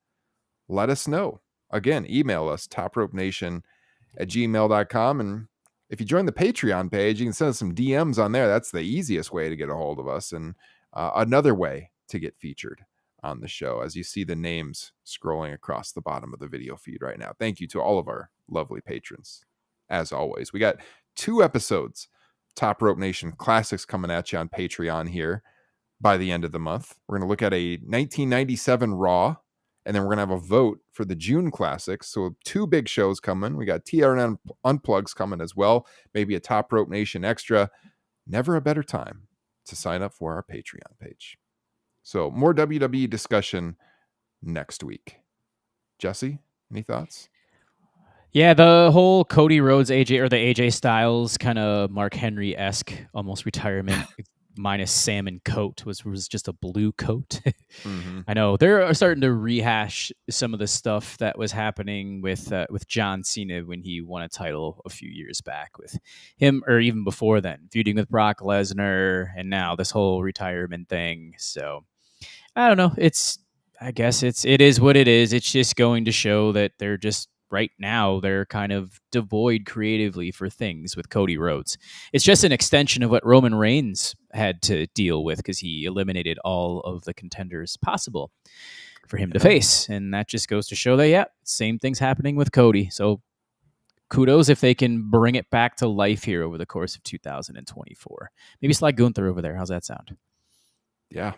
let us know. Again, email us, topropenation@gmail.com. And if you join the Patreon page, you can send us some DMs on there. That's the easiest way to get a hold of us. And another way to get featured on the show, as you see the names scrolling across the bottom of the video feed right now. Thank you to all of our lovely patrons. As always, we got 2 episodes, Top Rope Nation Classics, coming at you on Patreon here by the end of the month. We're going to look at a 1997 Raw, and then we're going to have a vote for the June Classics. So 2 big shows coming. We got TRN Unplugs coming as well. Maybe a Top Rope Nation Extra. Never a better time to sign up for our Patreon page. So more WWE discussion next week. Jesse, any thoughts? Yeah, the whole Cody Rhodes AJ, or the AJ Styles kind of Mark Henry-esque almost retirement minus salmon coat was just a blue coat. I know they're starting to rehash some of the stuff that was happening with John Cena when he won a title a few years back, with him, or even before then, feuding with Brock Lesnar, and now this whole retirement thing. So I don't know. I guess it is what it is. It's just going to show that they're just, right now, they're kind of devoid creatively for things with Cody Rhodes. It's just an extension of what Roman Reigns had to deal with, because he eliminated all of the contenders possible for him to face. And that just goes to show that, same thing's happening with Cody. So kudos if they can bring it back to life here over the course of 2024. Maybe slide Gunther over there. How's that sound? Yeah,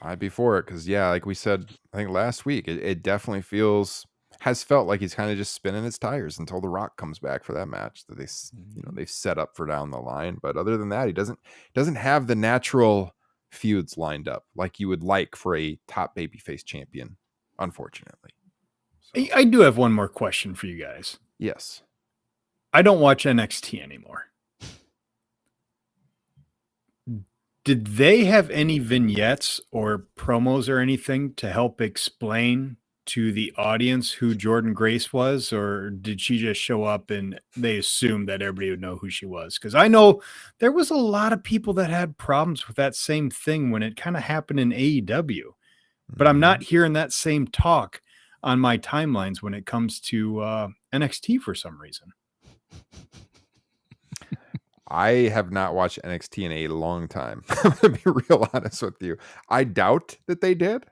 I'd be for it, because, like we said, I think last week, it definitely has felt like he's kind of just spinning his tires until The Rock comes back for that match that they've set up for down the line. But other than that, he doesn't have the natural feuds lined up like you would like for a top babyface champion, unfortunately. So. I do have one more question for you guys. Yes. I don't watch NXT anymore. Did they have any vignettes or promos or anything to help explain to the audience who Jordynne Grace was, or did she just show up and they assumed that everybody would know who she was? Because I know there was a lot of people that had problems with that same thing when it kind of happened in AEW, but I'm not hearing that same talk on my timelines when it comes to NXT for some reason. I have not watched NXT in a long time. I'm going to be real honest with you. I doubt that they did.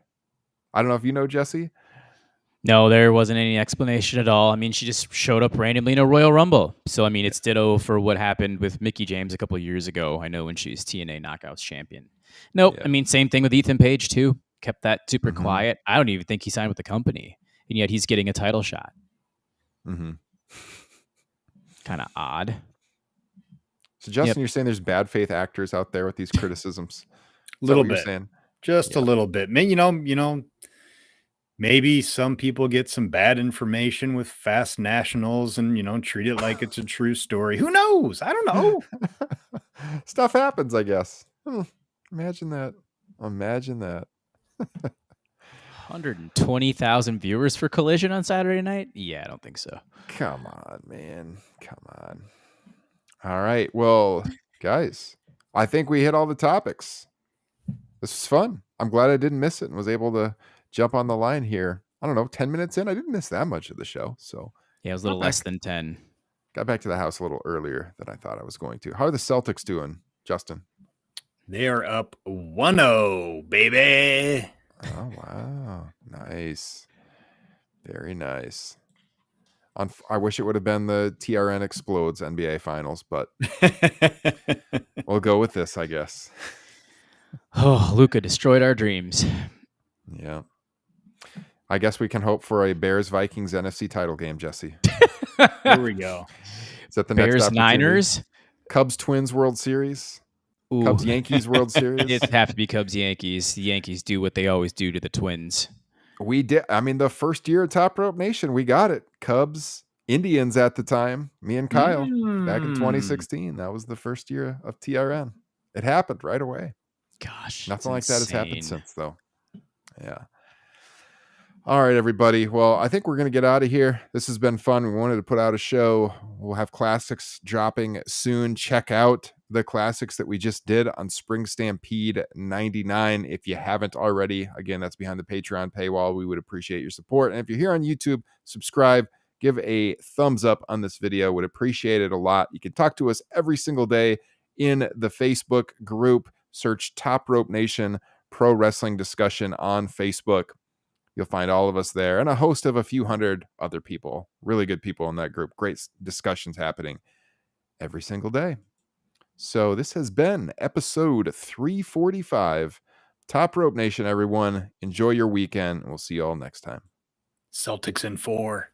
I don't know if you know, Jesse. No, there wasn't any explanation at all. I mean, she just showed up randomly in a Royal Rumble. So, I mean, it's ditto for what happened with Mickie James a couple of years ago. I know, when she was TNA Knockouts champion. Nope. Yeah. I mean, same thing with Ethan Page, too. Kept that super quiet. I don't even think he signed with the company. And yet he's getting a title shot. kind of odd. So Justin, you're saying there's bad faith actors out there with these criticisms? Is that Little what you're bit. saying? Just a little bit. Man, you know, maybe some people get some bad information with Fast Nationals and, treat it like it's a true story. Who knows? I don't know. Stuff happens, I guess. Imagine that. 120,000 viewers for Collision on Saturday night? Yeah, I don't think so. Come on, man. Come on. All right. Well, guys, I think we hit all the topics. This was fun. I'm glad I didn't miss it and was able to jump on the line here. I don't know, 10 minutes in. I didn't miss that much of the show. So yeah, it was a little less than 10. Got back to the house a little earlier than I thought I was going to. How are the Celtics doing, Justin? They are up 1-0, baby. Oh, wow. Nice. Very nice. I wish it would have been the TRN Explodes NBA Finals, but we'll go with this, I guess. Oh, Luka destroyed our dreams. Yeah. I guess we can hope for a Bears-Vikings NFC title game, Jesse. There we go. Is that the Bears next Niners? Cubs-Twins World Series? Ooh. Cubs-Yankees World Series? It'd have to be Cubs-Yankees. The Yankees do what they always do to the Twins. We did. I mean, the first year of Top Rope Nation, we got it. Cubs, Indians at the time. Me and Kyle back in 2016. That was the first year of TRN. It happened right away. Gosh, nothing like that has happened since, though. Yeah. All right, everybody. Well, I think we're going to get out of here. This has been fun. We wanted to put out a show. We'll have classics dropping soon. Check out the classics that we just did on Spring Stampede 99. If you haven't already, again, that's behind the Patreon paywall. We would appreciate your support. And if you're here on YouTube, subscribe, give a thumbs up on this video. Would appreciate it a lot. You can talk to us every single day in the Facebook group. Search Top Rope Nation Pro Wrestling Discussion on Facebook. You'll find all of us there and a host of a few hundred other people, really good people in that group. Great discussions happening every single day. So this has been episode 345. Top Rope Nation, everyone. Enjoy your weekend. We'll see you all next time. Celtics in 4.